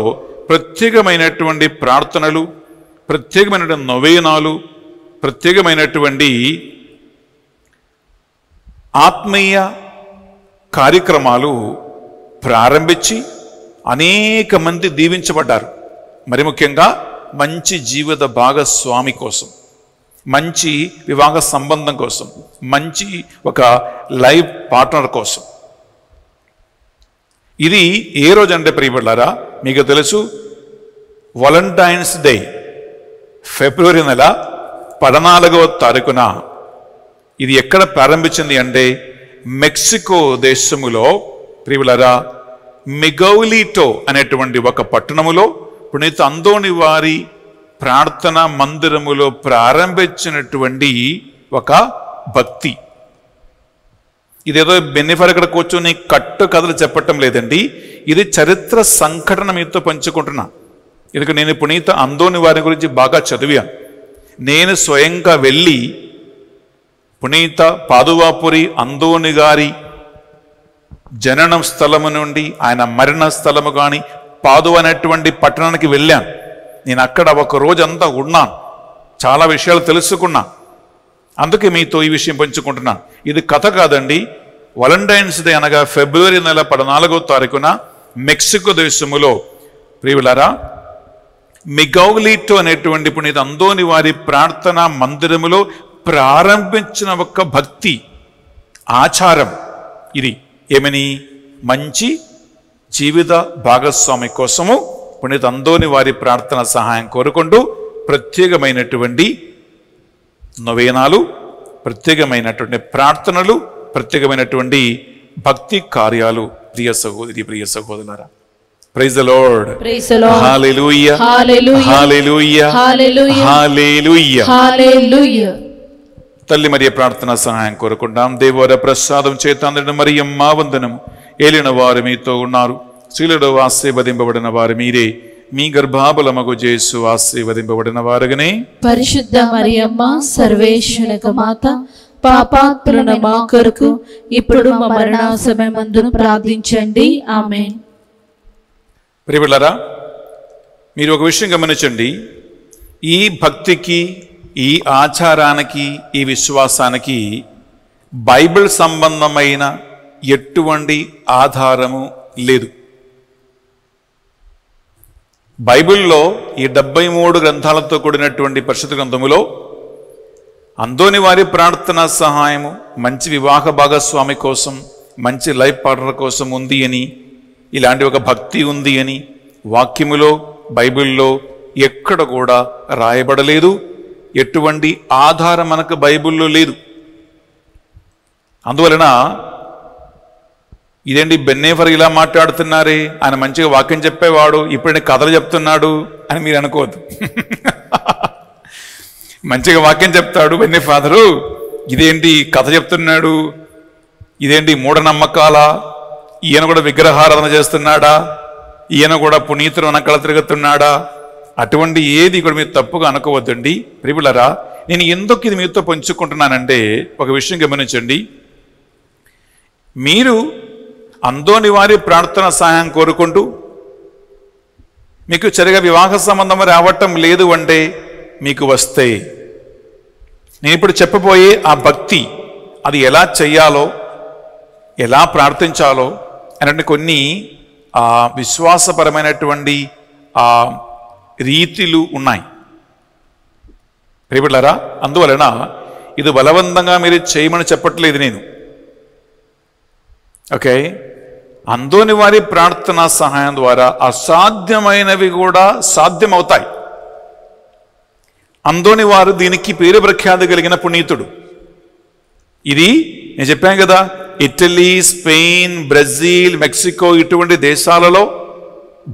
Speaker 3: ప్రత్యేకమైనటువంటి ప్రార్థనలు, ప్రత్యేకమైనటువంటి నొవేనాలు, ప్రత్యేకమైనటువంటి ఆత్మీయ కార్యక్రమాలు ప్రారంభించి అనేక మంది దీవించబడ్డారు. మరి ముఖ్యంగా మంచి జీవిత భాగస్వామి కోసం, మంచి వివాహ సంబంధం కోసం, మంచి ఒక లైఫ్ పార్ట్నర్ కోసం. ఇది ఏ రోజు అంటే ప్రియబడ్డారా, మీకు తెలుసు, వాలంటైన్స్ డే ఫిబ్రవరి నెల 14వ తారీఖున ఇది ఎక్కడ ప్రారంభించింది అంటే మెక్సికో దేశములో ప్రియబడ్డారా మిగౌలిటో అనేటువంటి ఒక పట్టణములో పునీత అందోని వారి ప్రార్థన మందిరములో ప్రారంభించినటువంటి ఒక భక్తి. ఇదేదో బెన్నిఫర్ ఇక్కడ కూర్చొని కట్టు కథలు చెప్పటం లేదండి, ఇది చరిత్ర సంఘటన మీతో పంచుకుంటున్నా. ఎందుకంటే నేను పునీత అందోని వారి గురించి బాగా చదివాను. నేను స్వయంగా వెళ్ళి పునీత పాదువాపురి అందోని గారి జననం స్థలము నుండి ఆయన మరణ స్థలము కానీ పాదు అనేటువంటి పట్టణానికి వెళ్ళాను. నేను అక్కడ ఒక రోజంతా ఉన్నాను, చాలా విషయాలు తెలుసుకున్నా. అందుకే మీతో ఈ విషయం పంచుకుంటున్నాను. ఇది కథ కాదండి. వాలంటైన్స్ డే అనగా ఫిబ్రవరి నెల 14వ తారీఖున మెక్సికో దేశములో ప్రియులారా మిగౌలిటో అనేటువంటి పునీత అందోని వారి ప్రార్థన మందిరములో ప్రారంభించిన ఒక భక్తి ఆచారం ఇది. ఏమని? మంచి జీవిత భాగస్వామి కోసము పునీత అందోని వారి ప్రార్థన సహాయం కోరుకుంటూ ప్రత్యేకమైనటువంటి నొవేనాలు, ప్రత్యేకమైనటువంటి ప్రార్థనలు, ప్రత్యేకమైనటువంటి భక్తి కార్యాలు. ప్రియ సహోదరి, ప్రియ సహోదరులారా, praise the lord,
Speaker 4: praise the lord,
Speaker 3: hallelujah,
Speaker 4: hallelujah,
Speaker 3: hallelujah,
Speaker 4: hallelujah,
Speaker 3: hallelujah,
Speaker 4: hallelujah.
Speaker 3: తల్లి మరియ ప్రార్థన సహాయం కోరుకుంటాం. దేవర ప్రసాదం చేతందరిని మరియమ్మ వందనము. ఏలిన వారు మీతో ఉన్నారు, స్త్రీలలో ఆశీర్వదింపబడిన వారు మీరే, మీ గర్భాబలమగు యేసు ఆశీర్వదింపబడిన వారుగానే.
Speaker 4: పరిశుద్ధ మరియమ్మ సర్వేశ్వరుని మాత, పాపాత్ములైన మా కొరకు ఇప్పుడు మా మరణ సమయమందును ప్రార్థించండి. ఆమేన్.
Speaker 3: ప్రియబిడ్డలారా, మీరు ఒక విషయం గమనించండి. ఈ భక్తికి, ఈ ఆచారానికి, ఈ విశ్వాసానికి బైబిల్ సంబంధమైన ఎటువంటి ఆధారము లేదు. బైబిల్లో ఈ 73 గ్రంథాలతో కూడినటువంటి పరిశుద్ధ గ్రంథములో అందోని వారి ప్రార్థనా సహాయము మంచి వివాహ భాగస్వామి కోసం, మంచి లైఫ్ పార్ట్నర్ కోసం ఉంది అని, ఇలాంటి ఒక భక్తి ఉంది అని వాక్యములో బైబిల్లో ఎక్కడ కూడా రాయబడలేదు. ఎటువంటి ఆధారం మనకు బైబిల్లో లేదు. అందువలన ఇదేంటి బెన్నేఫర్ ఇలా మాట్లాడుతున్నారే, ఆయన మంచిగా వాక్యం చెప్పేవాడు, ఇప్పుడే కథలు చెప్తున్నాడు అని మీరు అనుకోవద్దు. మంచిగా వాక్యం చెప్తాడు బెన్నేఫాదరు, ఇదేంటి కథ చెప్తున్నాడు, ఇదేంటి మూఢనమ్మకాలా, ఈయన కూడా విగ్రహారాధన చేస్తున్నాడా, ఈయన కూడా పునీతులు వెనకాల తిరుగుతున్నాడా, అటువంటి ఏది కూడా మీరు తప్పుగా అనుకోవద్దండి. ప్రియులారా, నేను ఎందుకు ఇది మీతో పంచుకుంటున్నానంటే ఒక విషయం గమనించండి. మీరు అందోని వారి ప్రార్థన సహాయం కోరుకుంటూ మీకు సరిగా వివాహ సంబంధం రావటం లేదు అంటే మీకు వస్తే నేను ఇప్పుడు చెప్పబోయే ఆ భక్తి, అది ఎలా చెయ్యాలో, ఎలా ప్రార్థించాలో అంటే కొన్ని విశ్వాసపరమైనటువంటి రీతిలు ఉన్నాయి ప్రియబిడ్డలారా. అందువలన ఇది బలవంతంగా మీరు చేయమని చెప్పట్లేదు నేను. ఓకే, అందోని వారి ప్రార్థనా సహాయం ద్వారా అసాధ్యమైనవి కూడా సాధ్యమవుతాయి. అందోని వారు దీనికి పేరు ప్రఖ్యాతి కలిగిన పునీతుడు. ఇది నేను చెప్పాను కదా, ఇటలీ, స్పెయిన్, బ్రెజిల్, మెక్సికో ఇటువంటి దేశాలలో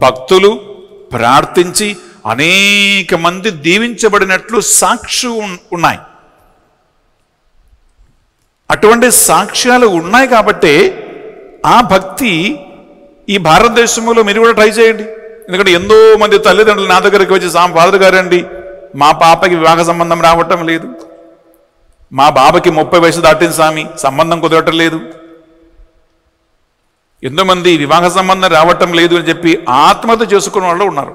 Speaker 3: భక్తులు ప్రార్థించి అనేక మంది దీవించబడినట్లు సాక్షి ఉన్నాయి. అటువంటి సాక్ష్యాలు ఉన్నాయి కాబట్టి ఆ భక్తి ఈ భారతదేశంలో మీరు కూడా ట్రై చేయండి. ఎందుకంటే ఎంతో మంది తల్లిదండ్రులు నా దగ్గరికి వచ్చి, ఫాదర్ గారండి, మా పాపకి వివాహ సంబంధం రావటం లేదు, మా బాబాకి 30 వయసు దాటిన స్వామి, సంబంధం కుదరటం లేదు. ఎంతోమంది వివాహ సంబంధం రావటం లేదు అని చెప్పి ఆత్మహత్య చేసుకున్న వాళ్ళు ఉన్నారు.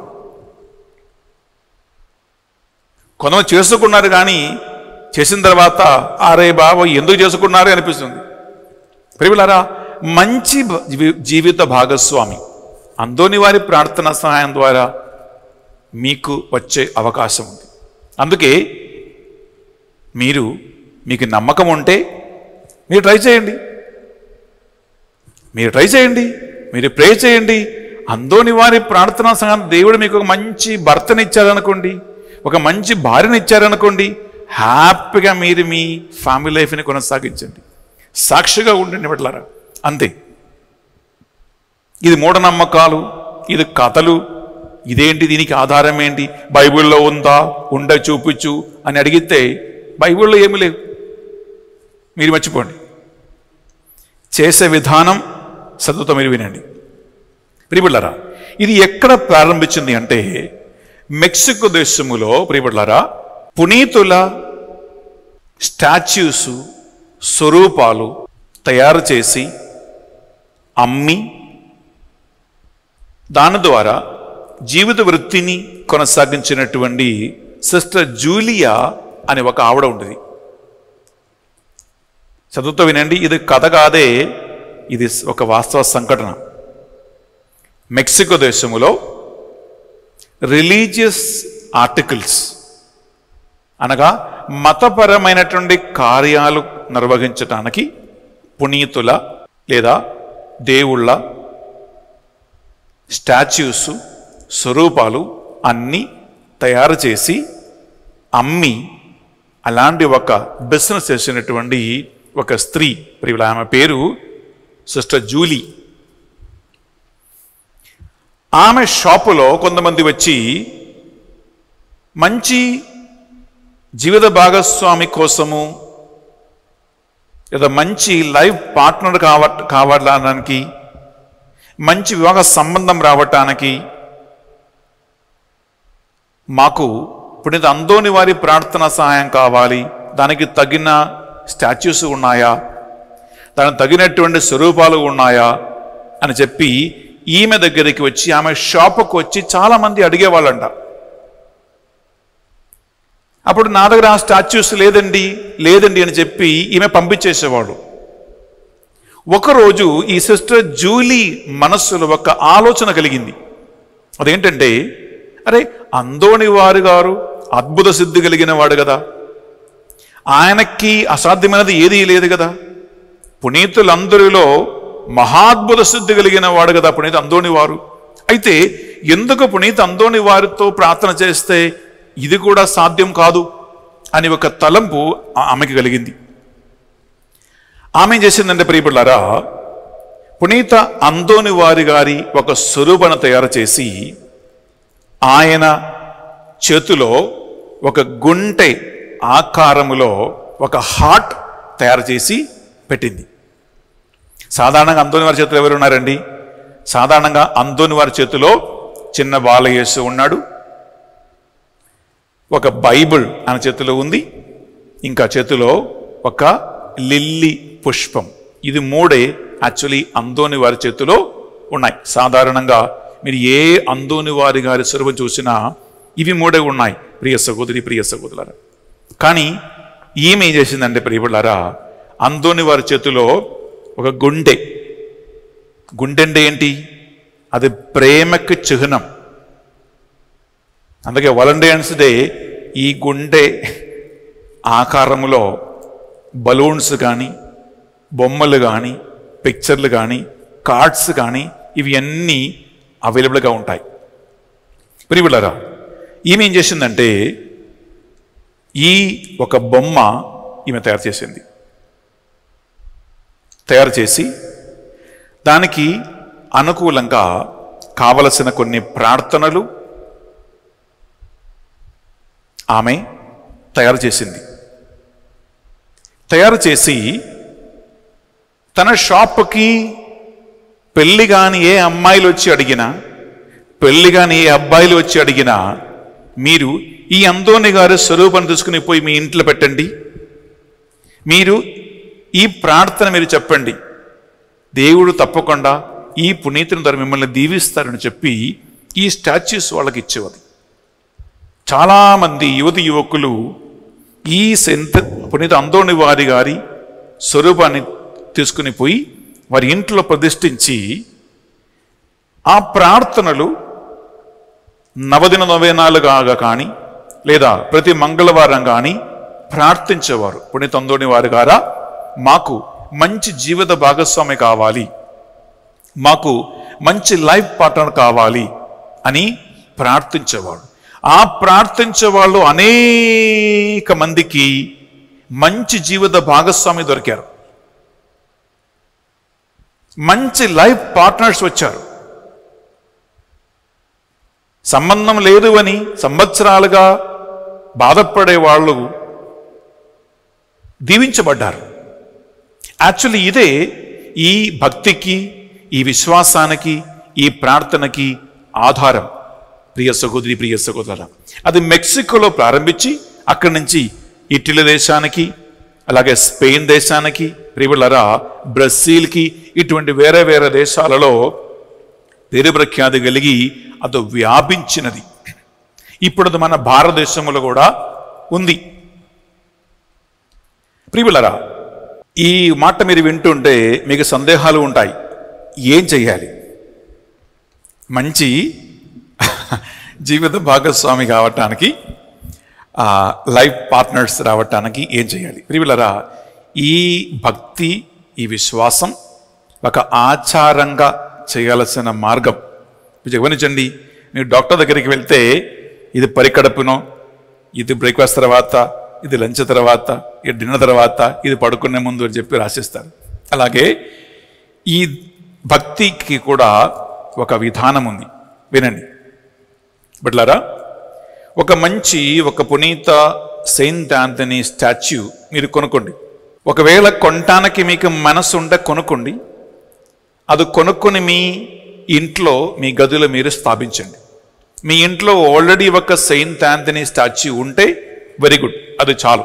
Speaker 3: కొంతమంది చేసుకున్నారు కానీ చేసిన తర్వాత అరే బాబు ఎందుకు చేసుకున్నారే అనిపిస్తుంది. ప్రియులారా, మంచి జీవిత భాగస్వామి అందోని వారి ప్రార్థన సహాయం ద్వారా మీకు వచ్చే అవకాశం ఉంది. అందుకే మీకు నమ్మకం ఉంటే మీరు ట్రై చేయండి, మీరు ప్రే చేయండి. అందోని వారి ప్రార్థనా సహాయం దేవుడు మీకు ఒక మంచి భర్తని ఇచ్చారనుకోండి, ఒక మంచి భార్యని ఇచ్చారనుకోండి, హ్యాపీగా మీరు మీ ఫ్యామిలీ లైఫ్ని కొనసాగించండి, సాక్షిగా ఉండండి బిడ్డలారా. అంతే. ఇది మూఢనమ్మకాలు, ఇది కథలు, ఇదేంటి, దీనికి ఆధారం ఏంటి, బైబిల్లో ఉందా, ఉండ చూపించు అని అడిగితే బైబిల్లో ఏమీ లేవు, మీరు మర్చిపోండి. చేసే విధానం చదువుతో మీరు వినండి. ప్రియబిడ్డలారా, ఇది ఎక్కడ ప్రారంభించింది అంటే మెక్సికో దేశములో ప్రియబిడ్డలారా పునీతుల స్టాచ్యూస్, స్వరూపాలు తయారు చేసి అమ్మి దాని ద్వారా జీవిత వృత్తిని కొనసాగించినటువంటి సిస్టర్ జూలియా అనే ఒక ఆవిడ ఉండేది. చదువుతో వినండి, ఇది కథ కాదే, ఇది ఒక వాస్తవ సంఘటన. మెక్సికో దేశములో రిలీజియస్ ఆర్టికల్స్ అనగా మతపరమైనటువంటి కార్యాలు నిర్వహించటానికి పునీతుల లేదా దేవుళ్ళ స్టాచ్యూస్, స్వరూపాలు అన్నీ తయారు చేసి అమ్మి అలాంటి ఒక బిజినెస్ చేసినటువంటి ఒక స్త్రీ, ఆమె పేరు సిస్టర్ జూలీ. ఆమె షాపులో కొంతమంది వచ్చి మంచి జీవిత భాగస్వామి కోసము లేదా మంచి లైఫ్ పార్ట్నర్ కావడానికి, మంచి వివాహ సంబంధం రావటానికి మాకు పునీత అందోని వారి ప్రార్థన సహాయం కావాలి, దానికి తగిన స్టాచ్యూస్ ఉన్నాయా, దానికి తగినటువంటి స్వరూపాలు ఉన్నాయా అని చెప్పి ఈమె దగ్గరికి వచ్చి, ఆమె షాపుకు వచ్చి చాలామంది అడిగేవాళ్ళంట. అప్పుడు నా దగ్గర ఆ స్టాచ్యూస్ లేదండి అని చెప్పి ఈమె పంపించేసేవాడు. ఒకరోజు ఈ సిస్టర్ జూలీ మనస్సులో ఒక ఆలోచన కలిగింది. అదేంటంటే, అరే అందోని వారు గారు అద్భుత సిద్ధి కలిగిన వాడు కదా, ఆయనకి అసాధ్యమైనది ఏదీ లేదు కదా, పునీతులందరిలో మహాద్భుత సిద్ధి కలిగిన వాడు కదా పునీత అందోని వారు, అయితే ఎందుకు పునీత అందోని వారితో ప్రార్థన చేస్తే ఇది కూడా సాధ్యం కాదు అని ఒక తలంపు ఆమెకి కలిగింది. ఆమె ఏం చేసిందంటే ప్రియబిడ్డలారా, పునీత అందోని వారి గారి ఒక స్వరూపాన్ని తయారు చేసి ఆయన చేతిలో ఒక గుంటె ఆకారములో ఒక హార్ట్ తయారు చేసి పెట్టింది. సాధారణంగా అందోని వారి చేతిలో ఎవరు ఉన్నారండి? సాధారణంగా అందోని వారి చేతిలో చిన్న బాలయేసు ఉన్నాడు, ఒక బైబిల్ ఆయన చేతిలో ఉంది, ఇంకా చేతిలో ఒక లిల్లీ పుష్పం. ఇది మూడే యాక్చువల్లీ అందోని వారి చేతిలో ఉన్నాయి. సాధారణంగా మీరు ఏ అందోని వారి గారి స్వరూపం చూసినా ఇవి మూడే ఉన్నాయి ప్రియ సహోదరి, ప్రియ సహోదరులారా. కానీ ఈమె ఏం చేసిందంటే ప్రియబిడ్డలారా, అందోని వారి చేతిలో ఒక గుండె అంటే ఏంటి? అది ప్రేమకు చిహ్నం. అందుకే వాలంటీర్స్ డే ఈ గుండె ఆకారంలో బలూన్స్ కానీ, బొమ్మలు కానీ, పిక్చర్లు కానీ, కార్డ్స్ కానీ ఇవి అన్నీ అవైలబుల్గా ఉంటాయి. ప్రియబిడ్డలారా, ఈమె ఏం చేసిందంటే ఈ ఒక బొమ్మ ఈమె తయారు చేసింది. తయారు చేసి దానికి అనుకూలంగా కావలసిన కొన్ని ప్రార్థనలు ఆమె తయారు చేసింది. తయారు చేసి తన షాప్కి పెళ్ళి కానీ ఏ అమ్మాయిలు వచ్చి అడిగినా, పెళ్ళి కానీ ఏ అబ్బాయిలు వచ్చి అడిగినా, మీరు ఈ అందోని గారి స్వరూపం తీసుకుని పోయి మీ ఇంట్లో పెట్టండి, మీరు ఈ ప్రార్థన మీరు చెప్పండి, దేవుడు తప్పకుండా ఈ పునీతుని ద్వారా మిమ్మల్ని దీవిస్తారని చెప్పి ఈ స్టాచ్యూస్ వాళ్ళకి ఇచ్చేవారు. చాలామంది యువతి యువకులు ఈ పునీత అందోని వారి గారి స్వరూపాన్ని తీసుకుని పోయి వారి ఇంట్లో ప్రతిష్ఠించి ఆ ప్రార్థనలు నవదిన నవేనాలుగా కానీ లేదా ప్రతి మంగళవారం కానీ ప్రార్థించేవారు. పునీత అందోని వారి గారా, మాకు మంచి జీవిత భాగస్వామి కావాలి, మాకు మంచి లైఫ్ పార్ట్నర్ కావాలి అని ప్రార్థించేవాడు. ఆ ప్రార్థించే వాళ్ళు అనేక మందికి మంచి జీవిత భాగస్వామి దొరికారు, మంచి లైఫ్ పార్ట్నర్స్ వచ్చారు. సంబంధం లేదు అని సంవత్సరాలుగా బాధపడే వాళ్ళు దీవించబడ్డారు. యాక్చువల్లీ ఇదే ఈ భక్తికి, ఈ విశ్వాసానికి, ఈ ప్రార్థనకి ఆధారం. ప్రియ సహోదరి, ప్రియ సహోదరుల, అది మెక్సికోలో ప్రారంభించి అక్కడి నుంచి ఇటలీ దేశానికి, అలాగే స్పెయిన్ దేశానికి, ప్రియులారా బ్రెజిల్కి, ఇటువంటి వేరే వేరే దేశాలలో పేరు ప్రఖ్యాతి కలిగి అది వ్యాపించినది. ఇప్పుడు అది మన భారతదేశంలో కూడా ఉంది. ప్రియులారా, ఈ మాట మీరు వింటుంటే మీకు సందేహాలు ఉంటాయి. ఏం చెయ్యాలి? మంచి జీవిత భాగస్వామి కావటానికి, లైఫ్ పార్ట్నర్స్ రావటానికి ఏం చేయాలి? ప్రియులారా, ఈ భక్తి, ఈ విశ్వాసం ఒక ఆచారంగా చేయాల్సిన మార్గం. గమనించండి, మీరు డాక్టర్ దగ్గరికి వెళ్తే ఇది పరికడుపునో, ఇది బ్రేక్ఫాస్ట్ తర్వాత, ఇది లంచ్ తర్వాత, ఇది డిన్నర్ తర్వాత, ఇది పడుకునే ముందు అని చెప్పి రాసిస్తారు. అలాగే ఈ భక్తికి కూడా ఒక విధానం ఉంది. వినండి బిడ్డలారా, ఒక పునీత సెయింట్ ఆంథనీ స్టాచ్యూ మీరు కొనుక్కోండి. ఒకవేళ కొనటానికి మీకు మనసు ఉంటే కొనుక్కోండి. అది కొనుక్కొని మీ ఇంట్లో, మీ గదిలో మీరు స్థాపించండి. మీ ఇంట్లో ఆల్రెడీ ఒక సెయింట్ ఆంథనీ స్టాచ్యూ ఉంటే వెరీ గుడ్, అది చాలు.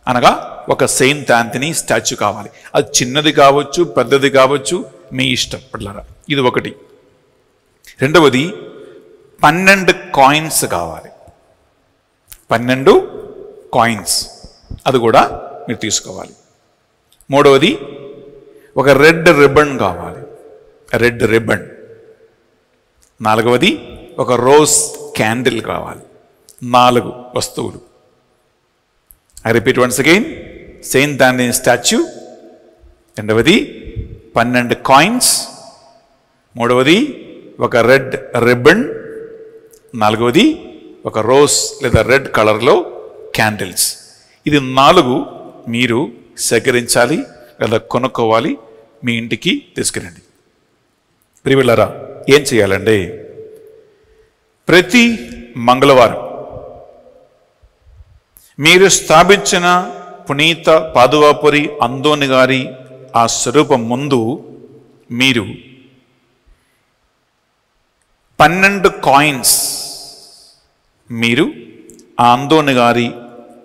Speaker 3: అనగా ఒక సెయింట్ ఆంథనీ స్టాచ్యూ కావాలి. అది చిన్నది కావచ్చు, పెద్దది కావచ్చు, మీ ఇష్టం బిడ్డలారా. ఇది ఒకటి. రెండవది 12 కాయిన్స్ కావాలి. 12 కాయిన్స్, అది కూడా మీరు తీసుకోవాలి. మూడవది ఒక రెడ్ రిబ్బన్ కావాలి, రెడ్ రిబ్బన్. నాలుగవది ఒక రోజ్ క్యాండిల్ కావాలి. 4 వస్తువులు. I repeat once again, Saint Anthony statue, రెండవది 12 కాయిన్స్, మూడవది ఒక రెడ్ రిబ్బన్, నాలుగవది ఒక రోజ్ లేదా రెడ్ కలర్లో క్యాండిల్స్. ఇది 4 మీరు సేకరించాలి లేదా కొనుక్కోవాలి, మీ ఇంటికి తీసుకురండి. ప్రియులారా, ఏం చేయాలండి? ప్రతి మంగళవారం మీరు స్థాపించిన పునీత పాదువాపురి అందోని గారి ఆ స్వరూపం ముందు మీరు 12 కాయిన్స్ మీరు ఆ అందోని గారి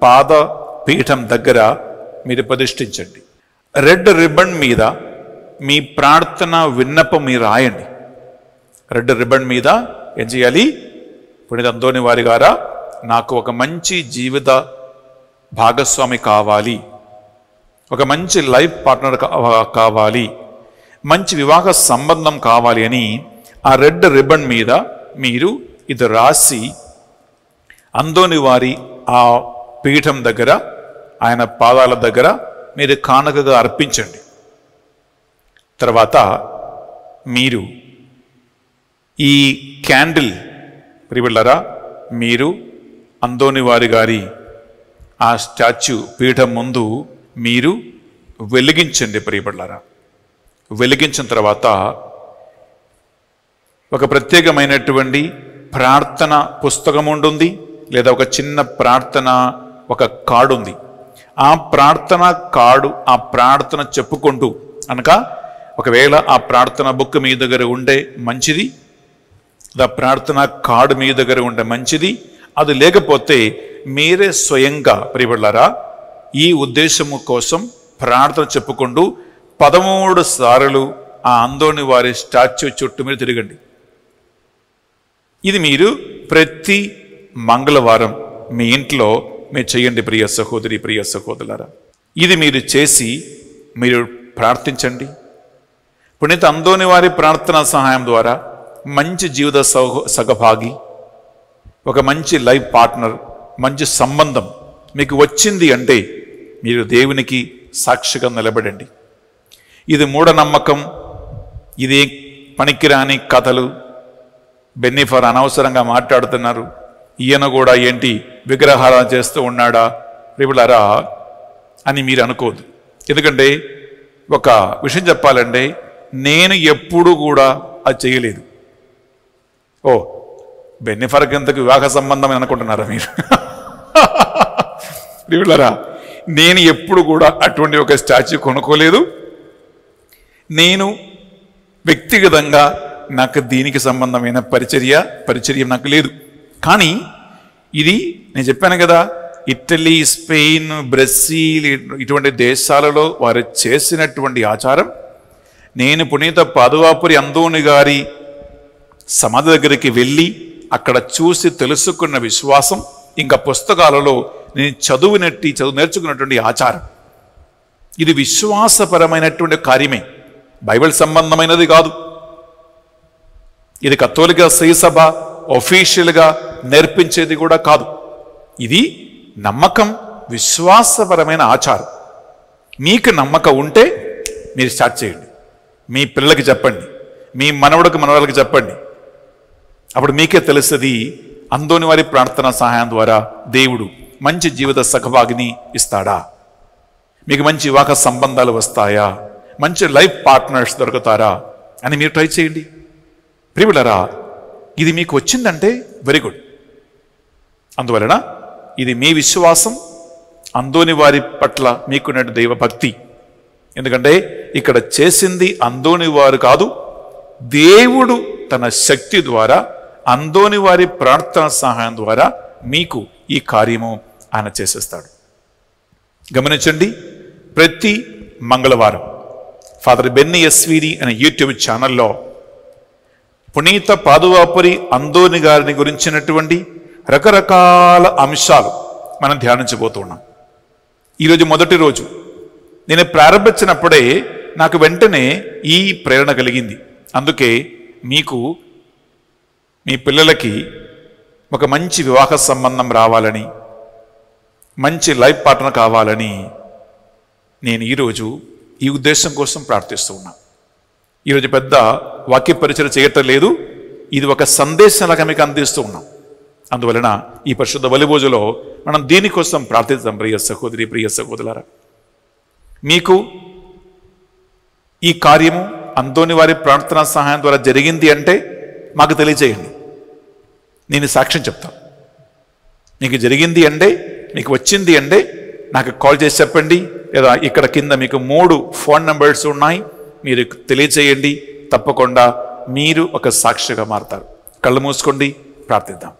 Speaker 3: పాద పీఠం దగ్గర మీరు ప్రతిష్ఠించండి. రెడ్ రిబ్బన్ మీద మీ ప్రార్థన విన్నపం మీరు రాయండి. రెడ్ రిబ్బన్ మీద ఏం చేయాలి? పునీత అందోని వారి గారా, నాకు ఒక మంచి జీవిత భాగస్వామి కావాలి, ఒక మంచి లైఫ్ పార్ట్నర్ కావాలి, మంచి వివాహ సంబంధం కావాలి అని ఆ రెడ్ రిబ్బన్ మీద మీరు ఇది రాసి అందోని వారి ఆ పీఠం దగ్గర, ఆయన పాదాల దగ్గర మీరు కానుకగా అర్పించండి. తర్వాత మీరు ఈ క్యాండిల్ ప్రియులారా మీరు అందోని వారి గారి ఆ స్టాచ్యూ పీఠం ముందు మీరు వెలిగించండి. ప్రియులారా, వెలిగించిన తర్వాత ఒక ప్రత్యేకమైనటువంటి ప్రార్థన పుస్తకం ఉంటుంది, లేదా ఒక చిన్న ప్రార్థన ఒక కార్డు ఉంది. ఆ ప్రార్థన కార్డు, ఆ ప్రార్థన చెప్పుకుంటూ అనగా ఒకవేళ ఆ ప్రార్థన బుక్ మీ దగ్గర ఉండే మంచిది, ఆ ప్రార్థన కార్డు మీ దగ్గర ఉండే మంచిది. అది లేకపోతే మీరే స్వయంగా ప్రియబడ్డారా ఈ ఉద్దేశము కోసం ప్రార్థన చెప్పుకుంటూ 13 సార్లు ఆ అందోని వారి స్టాచ్యూ చుట్టూ మీరు తిరగండి. ఇది మీరు ప్రతి మంగళవారం మీ ఇంట్లో మీరు చేయండి ప్రియ సహోదరి, ప్రియ సహోదరులారా. ఇది మీరు చేసి మీరు ప్రార్థించండి. పునీత అందోని వారి ప్రార్థనా సహాయం ద్వారా మంచి జీవిత సహభాగి, ఒక మంచి లైఫ్ పార్ట్నర్, మంచి సంబంధం మీకు వచ్చింది అంటే మీరు దేవునికి సాక్షిగా నిలబడండి. ఇది మూఢనమ్మకం, ఇది పనికిరాని కథలు. బెన్నిఫర్ అనవసరంగా మాట్లాడుతున్నారు, ఈయన కూడా ఏంటి విగ్రహారాధన చేస్తూ ఉన్నాడా ప్రియులారా అని మీరు అనుకోదు. ఎందుకంటే ఒక విషయం చెప్పాలంటే నేను ఎప్పుడు కూడా అది చేయలేదు. ఓ బెన్నిఫర్కి ఎంతకు వివాహ సంబంధం అనుకుంటున్నారా మీరు? ప్రియులారా, నేను ఎప్పుడు కూడా అటువంటి ఒక స్టాచ్యూ కొనుక్కోలేదు. నేను వ్యక్తిగతంగా నాకు దీనికి సంబంధమైన పరిచర్య నాకు లేదు. కానీ ఇది నేను చెప్పాను కదా, ఇటలీ, స్పెయిన్, బ్రెజిల్ ఇటువంటి దేశాలలో వారు చేసినటువంటి ఆచారం నేను పునీత పాదువాపురి అందోని గారి సమాధి దగ్గరికి వెళ్ళి అక్కడ చూసి తెలుసుకున్న విశ్వాసం, ఇంకా పుస్తకాలలో నేను చదువు నేర్చుకున్నటువంటి ఆచారం. ఇది విశ్వాసపరమైనటువంటి కార్యమే, బైబిల్ సంబంధమైనది కాదు. ఇది కథోలిక శ్రీసభ ఒఫీషియల్గా నేర్పించేది కూడా కాదు. ఇది నమ్మకం, విశ్వాసపరమైన ఆచారం. మీకు నమ్మకం ఉంటే మీరు స్టార్ట్ చేయండి. మీ పిల్లలకి చెప్పండి, మీ మనవడికి చెప్పండి. అప్పుడు మీకే తెలుస్తుంది అందోని వారి ప్రార్థనా సహాయం ద్వారా దేవుడు మంచి జీవిత సహభాగిని ఇస్తాడా, మీకు మంచి వివాహ సంబంధాలు వస్తాయా, మంచి లైఫ్ పార్ట్నర్స్ దొరుకుతారా అని మీరు ట్రై చేయండి. ప్రియులారా, ఇది మీకు వచ్చిందంటే వెరీ గుడ్. అందువలన ఇది మీ విశ్వాసం, అందోని వారి పట్ల మీకున్న దైవ భక్తి. ఎందుకంటే ఇక్కడ చేసింది అందోని వారు కాదు, దేవుడు తన శక్తి ద్వారా అందోని వారి ప్రార్థన సహాయం ద్వారా మీకు ఈ కార్యము ఆయన చేసేస్తాడు. గమనించండి, ప్రతి మంగళవారం ఫాదర్ బెన్నీ ఎస్వీడి అనే యూట్యూబ్ ఛానల్లో పునీత పాదువాపురి అందోని గారిని గురించినటువంటి రకరకాల అంశాలు మనం ధ్యానించబోతున్నాం. ఈరోజు మొదటి రోజు. నేను ప్రారంభించినప్పుడే నాకు వెంటనే ఈ ప్రేరణ కలిగింది. అందుకే మీకు మీ పిల్లలకి ఒక మంచి వివాహ సంబంధం రావాలని, మంచి లైఫ్ పార్ట్నర్ కావాలని నేను ఈరోజు ఈ ఉద్దేశం కోసం ప్రార్థిస్తూ ఉన్నా. ఈరోజు పెద్ద వాక్య పరిచయం చేయటం లేదు, ఇది ఒక సందేశంలాగా మీకు అందిస్తూ ఉన్నాం. అందువలన ఈ పరిశుద్ధ బలిభోజులో మనం దీనికోసం ప్రార్థిద్దాం. ప్రియ సహోదరి, ప్రియ సహోదరులారా, మీకు ఈ కార్యము అందోని వారి ప్రార్థనా సహాయం ద్వారా జరిగింది అంటే మాకు తెలియజేయండి. నేను సాక్ష్యం చెప్తాను. మీకు జరిగింది అంటే, మీకు వచ్చింది అంటే నాకు కాల్ చేసి చెప్పండి, లేదా ఇక్కడ కింద మీకు 3 ఫోన్ నెంబర్స్ ఉన్నాయి, మీరు తెలియజేయండి. తప్పకుండా మీరు ఒక సాక్షిగా మారుతారు. కళ్ళు మూసుకోండి, ప్రార్థిద్దాం.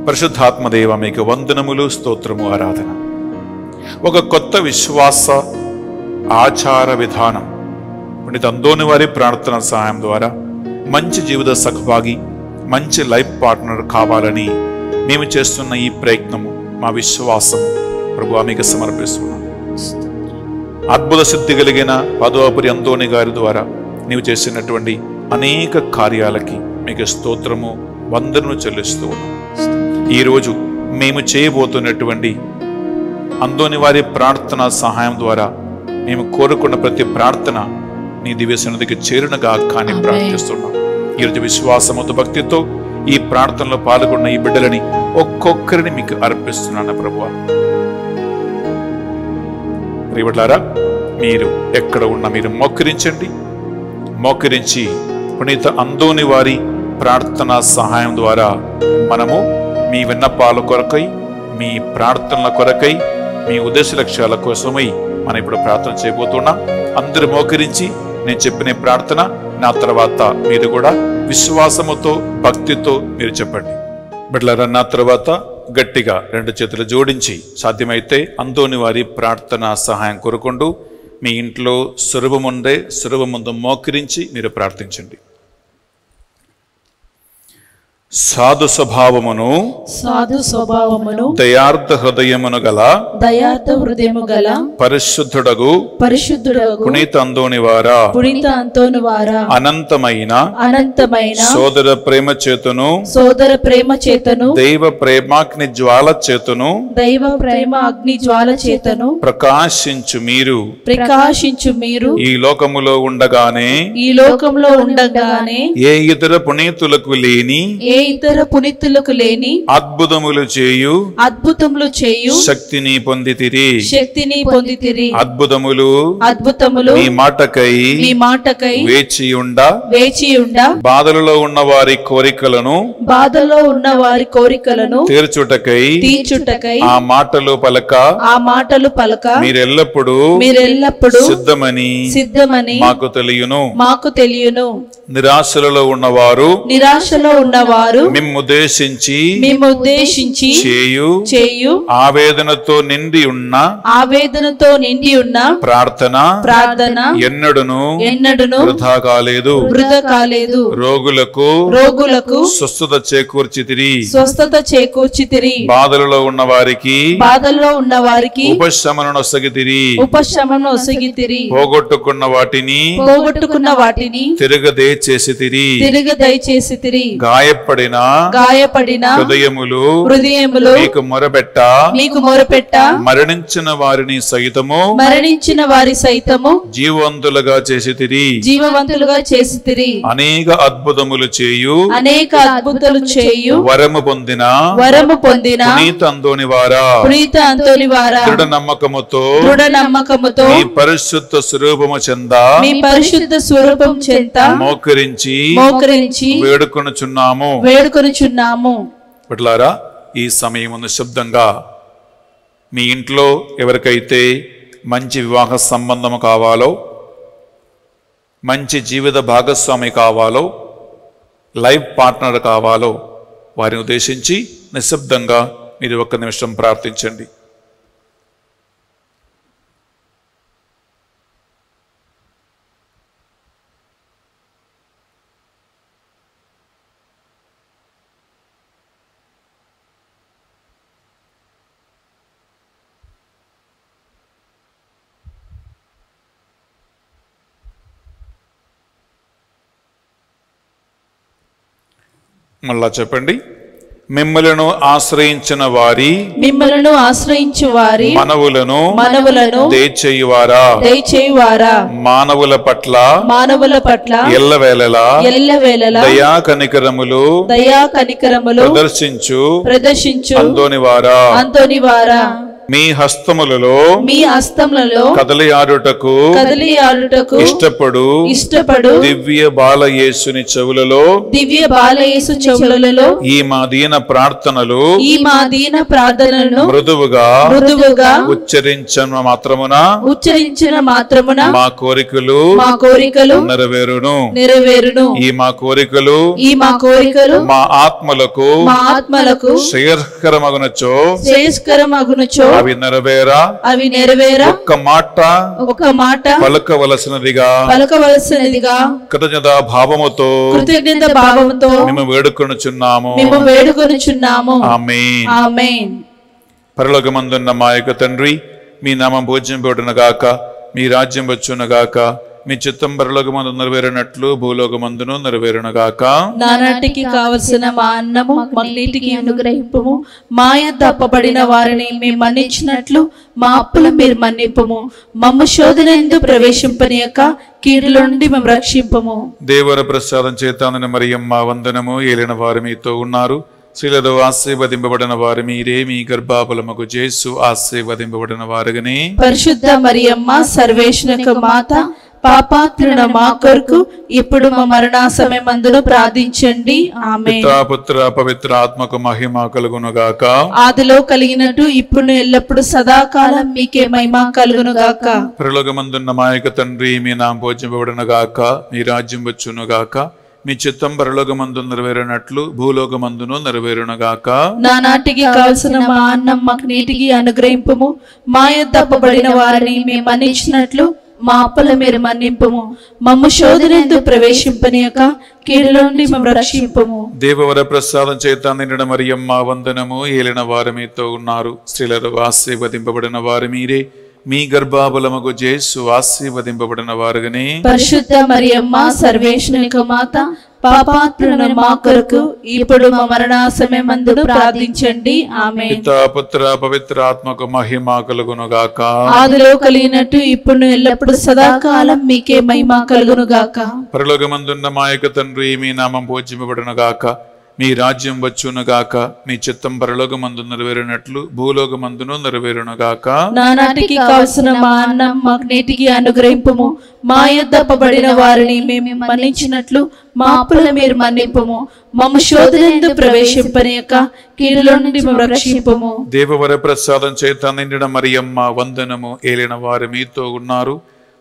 Speaker 3: పరిశుద్ధాత్మదేవ, మీకు వందనములు, స్తోత్రము, ఆరాధన. ఒక కొత్త విశ్వాస ఆచార విధానం పునీత అందోని వారి ప్రార్థన సహాయం ద్వారా మంచి జీవిత సహభాగి, మంచి లైఫ్ పార్ట్నర్ కావాలని మేము చేస్తున్న ఈ ప్రయత్నము, మా విశ్వాసం ప్రభువా మీకు సమర్పిస్తున్నాం. అద్భుత సిద్ధి కలిగిన పాదువాపురి అందోని గారి ద్వారా నీవు చేసినటువంటి అనేక కార్యాలకి మీకు స్తోత్రము, వందనము చెల్లిస్తూ ఉన్నాం. ఈరోజు మేము చేయబోతున్నటువంటి అందోని వారి ప్రార్థన సహాయం ద్వారా మేము కోరుకున్న ప్రతి ప్రార్థన నీ దివ్య సన్నిధికి చేరునగా కానీ ప్రార్థిస్తున్నాం. ఈరోజు విశ్వాసముతో, భక్తితో ఈ ప్రార్థనలో పాల్గొన్న ఈ బిడ్డలని ఒక్కొక్కరిని మీకు అర్పిస్తున్నాను ప్రభువా. ప్రియబిడ్డలారా, మీరు ఎక్కడ ఉన్నా మీరు మోకరించండి. మోకరించి పునీత అందోని వారి ప్రార్థన సహాయం ద్వారా మనము మీ విన్నపాల కొరకై, మీ ప్రార్థనల కొరకై, మీ ఉద్దేశ లక్ష్యాల కోసమై మనం ఇప్పుడు ప్రార్థన చేయబోతున్నాం. అందరూ మోకరించి నేను చెప్పిన ప్రార్థన నా తర్వాత మీరు కూడా విశ్వాసముతో, భక్తితో మీరు చెప్పండి. బిడ్డలారా, నా తర్వాత గట్టిగా 2 చేతులు జోడించి సాధ్యమైతే అందోని వారి ప్రార్థన సహాయం కోరుకుంటూ మీ ఇంట్లో సురభ ముందు మోకరించి మీరు ప్రార్థించండి. సాధు స్వభావమును
Speaker 4: సాధు స్వభావమును
Speaker 3: దయార్థ హృదయమును గల
Speaker 4: దయార్థ హృదయము గల
Speaker 3: పరిశుద్ధుడగు పునీత అందోనివారా
Speaker 4: పునీత అంతోనివారా
Speaker 3: అనంతమైన
Speaker 4: సోదర ప్రేమ చేతను
Speaker 3: దైవ ప్రేమాగ్ని జ్వాల చేతను ప్రకాశించు మీరు ఈ లోకములో ఉండగానే ఏ ఇతర పునీతులకు లేని అద్భుతములు చేయు శక్తిని పొందితిరి అద్భుతములు మీ మాటకై వేచియుండ బాధలలో ఉన్న వారి కోరికలను తీర్చుటకై ఆ మాటలు పలక మీరెల్లప్పుడు సిద్ధమని మాకు తెలియను నిరాశలో ఉన్నవారు మిమ్ముద్దేశించి చేయు ఆవేదనతో నిండి ఉన్న ప్రార్థన ఎన్నడును వృధా కాలేదు రోగులకు స్వస్థత చేకూర్చితిరి బాధలలో ఉన్న వారికి ఉపశమనం ఒసగితిరి పోగొట్టుకున్న వాటిని తిరుగదే చేసితిరి గాయపడిన హృదయములు మీకు మొరపెట్ట మరణించిన వారిని సైతము జీవవంతులుగా చేసితిరి అనేక అద్భుతములు చేయు వరము పొందిన పునీత అంతోనివారా దృఢ నమ్మకముతో మీ పరిశుద్ధ స్వరూపము చెంద మోకరించి వేడుకొనుచున్నాము బిడ్డలారా, ఈ సమయం నిశ్శబ్దంగా మీ ఇంట్లో ఎవరికైతే మంచి వివాహ సంబంధము కావాలో, మంచి జీవిత భాగస్వామి కావాలో, లైఫ్ పార్ట్నర్ కావాలో వారిని ఉద్దేశించి నిశ్శబ్దంగా మీరు ఒక్క నిమిషం ప్రార్థించండి. మళ్ళా చెప్పండి. మిమ్మలను ఆశ్రయించిన వారి మనవులను దయచేయువారా మానవుల పట్ల ఎల్లవేళలా దయా కనికరములు ప్రదర్శించు అంతోనివారా మీ హస్తములలో కదలియాడుటకు ఇష్టపడు దివ్య బాలయేసుని చెవులలో ఈ మా దీన ప్రార్థనలు మృదువుగా ఉచ్చరించిన మాత్రమున మా కోరికలు నెరవేరును ఈ మా కోరికలు మా ఆత్మలకు శ్రేయస్కరమగునచో అవి నెరవేరా ఒక్క మాట పలకవలసినదిగా కృతజ్ఞత భావముతో మేము వేడుకొనుచున్నాము. ఆమేన్. పరలోకమందున్న మా యొక్క తండ్రి, మీ నామం పూజింపబడునుగాక, మీ రాజ్యం వచ్చునుగాక, మీ చిత్తం పరలోకమందు నెరవేరినట్లు భూలోకమందును నెరవేరునుగాక.
Speaker 4: నానాటికి కావలసిన మా అన్నము మళ్ళీటికి అనుగ్రహింపుము. మా యొద్ద అప్పబడిన వారిని మేము మన్నించినట్లు మా అప్పులు మీరు మన్నింపుము. మమ్ము శోధనయందు ప్రవేశింపనీయక కీడుల నుండి మేము రక్షింపము.
Speaker 3: దేవర ప్రసాదం చేతానని మరియమ్మ వందనము. ఏలిన వారు మీతో ఉన్నారు. స్త్రీలలో ఆశీర్వదింపబడిన వారు మీరే. మీ గర్భఫలముకు యేసు ఆశీర్వదింపబడిన వారుగానే.
Speaker 4: పరిశుద్ధ మరియమ్మ సర్వేశ్వరుని మాత, పాపాత్రుల మా కొరకు ఇప్పుడు మా మరణ సమయమందును ప్రార్థించండి. ఆమేన్.
Speaker 3: పితా పుత్ర పవిత్ర ఆత్మకు మహిమ కలుగునుగాక.
Speaker 4: ఆదిలో కలిగినట్టు ఇప్పుడు ఎల్లప్పుడు సదాకాలం మీకే మహిమ కలుగునుగాక.
Speaker 3: పరలోకమందున్న మా యొక్క తండ్రి, మీ నామం పూజింపబడునుగాక, మీ రాజ్యం వచ్చునుగాక, మీ చిత్తం పరలోకమందు నెరవేరినట్లు భూలోకమందును నెరవేరునుగాక.
Speaker 4: నానాటికి కావలసిన మా అన్నం మాకు నీటికి అనుగ్రహింపుము. మా యొద్ద అప్పబడిన వారిని మేము మన్నించినట్లు మా అప్పుల మీరు మన్నింపుము. మమ్ము శోధనందు ప్రవేశింపనీయక కీడుల నుండి మమ్ము రక్షింపుము.
Speaker 3: దేవవర ప్రసాదం చేత నిండిన మరియమ్మ వందనము. ఏలిన వారు మీతో ఉన్నారు. స్త్రీలలో ఆశీర్వదింపబడిన వారు మీరే. మీ గర్భాబలముగు జేసు ఆశీర్వదింపబడిన వారుగానే.
Speaker 4: పరిశుద్ధ మరియమ్మ సర్వేశ్వరుని మాత, పాపాత్ములైన మా కొరకు ఇప్పుడు మా మరణ సమయమందు ప్రార్థించండి. ఆమేన్.
Speaker 3: పితా పుత్ర పవిత్ర ఆత్మకు మహిమ కలుగును గాక.
Speaker 4: ఆదిలో కలిగినట్టు ఇప్పుడు ఎల్లప్పుడు సదాకాలం మీకే మహిమ కలుగును గాక.
Speaker 3: పరలోకమందున్న మా యొక్క తండ్రి, మీ నామం పూజింపబడును గాక. మీ రాజ్యం వచ్చును గాక. మీ చిత్తం పరలోకమందు నెరవేరినట్లు భూలోకమందును నెరవేరును గాక.
Speaker 4: నానాటికి కావలసిన మా అన్నం మాకు నేటికి అనుగ్రహింపుము. మా యొద్ద అప్పబడిన వారిని మేము మన్నించినట్లు మా అప్పుల మీరు మన్నింపుము. మమ్ము శోధనందు ప్రవేశింపనీయక కీడుల నుండి మమ్ము రక్షింపుము.
Speaker 3: దేవవర ప్రసాదం చేత నిండిన మరియమ్మ వందనము. ఏలిన వారు మీతో ఉన్నారు.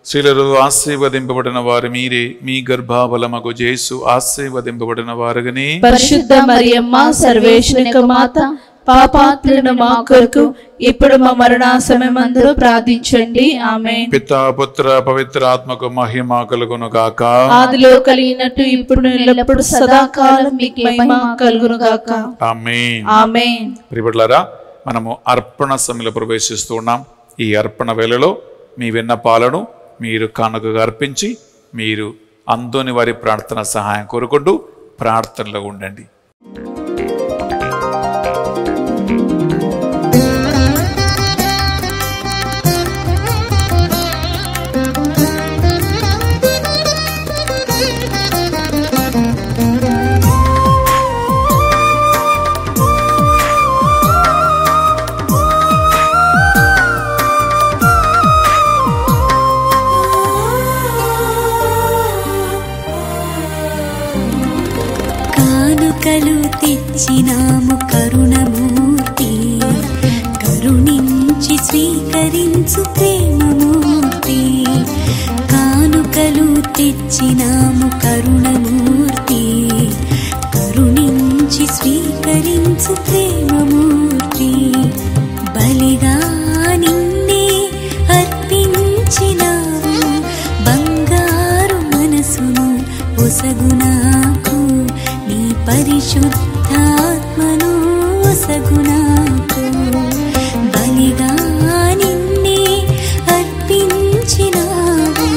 Speaker 3: స్త్రీలలో ఆశీర్వదింపబడిన వారు మీరే. మీ గర్భాబలమగు జేసు ఆశీర్వదింపబడిన వారుగానే.
Speaker 4: పరిశుద్ధ మరియమ్మ సర్వేశ్వరుని మాత, పాపాత్ములైన మా కొరకు ఇప్పుడు మా మరణ సమయమందు ప్రార్థించండి. ఆమేన్.
Speaker 3: పితా పుత్ర పవిత్ర ఆత్మకు మహిమ కలుగును గాక.
Speaker 4: ఆదిలో కలిగినట్టు ఇప్పుడు ఎల్లప్పుడు సదాకాలం మీకు మహిమ కలుగును గాక.
Speaker 3: ఆమేన్.
Speaker 4: ఆమేన్.
Speaker 3: ప్రియబిడ్డలారా, మనము అర్పణ సమయంలో ప్రవేశిస్తూ ఉన్నాం. ఈ అర్పణ వేళలో మీ విన్నపాలను మీరు కానుకగా అర్పించి మీరు అందోని వారి ప్రార్థన సహాయం కోరుకుంటూ ప్రార్థనలో ఉండండి.
Speaker 1: కానుకలు తెచ్చినాము కరుణమూర్తి, కరుణించి స్వీకరించు ప్రేమమూర్తి. కానుకలు తెచ్చినాము కరుణమూర్తి, కరుణించి స్వీకరించు ప్రేమమూర్తి. బలిగా నిన్నే అర్పించినావు, బంగారు మనసును ఒసగునాకు, నీ పరిశుద్ధాత్మను ఒసగునాకు. బలిగా నిన్నే అర్పించినావు,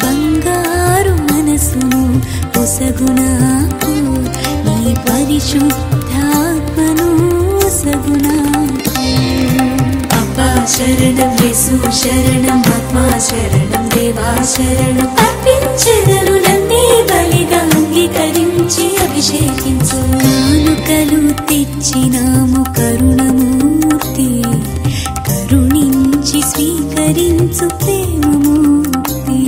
Speaker 1: బంగారు మనసును ఒసగునాకు, నీ పరిశుద్ధాత్మను ఒసగునాకు. అబ్బా శరణం, యేసు శరణం, ఆత్మా శరణం, దేవా శరణం. అర్పించెదను నన్నే బలిగా అంగీకరించి అభిషేకించు. కానుకలు తెచ్చినాము కరుణమూర్తి, కరుణించి స్వీకరించు ప్రేమమూర్తి.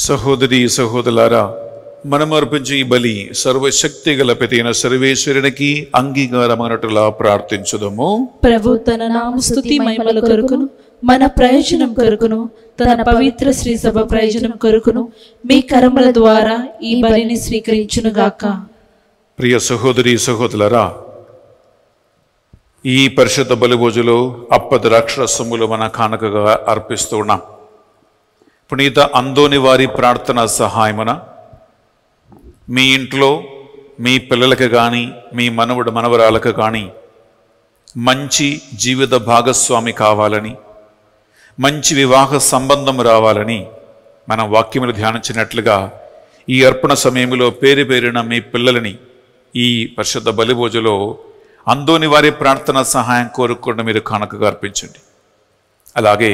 Speaker 3: సహోదరి సహోదరులారా, మనం అర్పించే ఈ బలి సర్వశక్తి గల పితైన సర్వేశ్వరునికి అంగీకారమైనట్లుగా ప్రార్థించుదము.
Speaker 4: ప్రభు తన నామ స్తుతి మహిమల కొరకును, మన ప్రయోజనం కొరకును, తన పవిత్ర శ్రీ సభ ప్రయోజనం కొరకును మీ కర్మల ద్వారా ఈ బలిని స్వీకరించునుగాక.
Speaker 3: ప్రియ సహోదరి సహోదరులారా, ఈ పరిశుద్ధ బలి భోజులో అప్పద్రాక్షరసములు మన కానుకగా అర్పిస్తూ ఉన్నాం. పునీత అందోని వారి ప్రార్థన సహాయమున మీ ఇంట్లో మీ పిల్లలకు కానీ మీ మనవడు మనవరాలకు కానీ మంచి జీవిత భాగస్వామి కావాలని, మంచి వివాహ సంబంధం రావాలని మనం వాక్యములు ధ్యానించినట్లుగా ఈ అర్పణ సమయంలో పేరు పేరిన మీ పిల్లలని ఈ పరిశుద్ధ బలిభోజులో అందోని వారి ప్రార్థన సహాయం కోరుకుండా మీరు కానుకగా అర్పించండి. అలాగే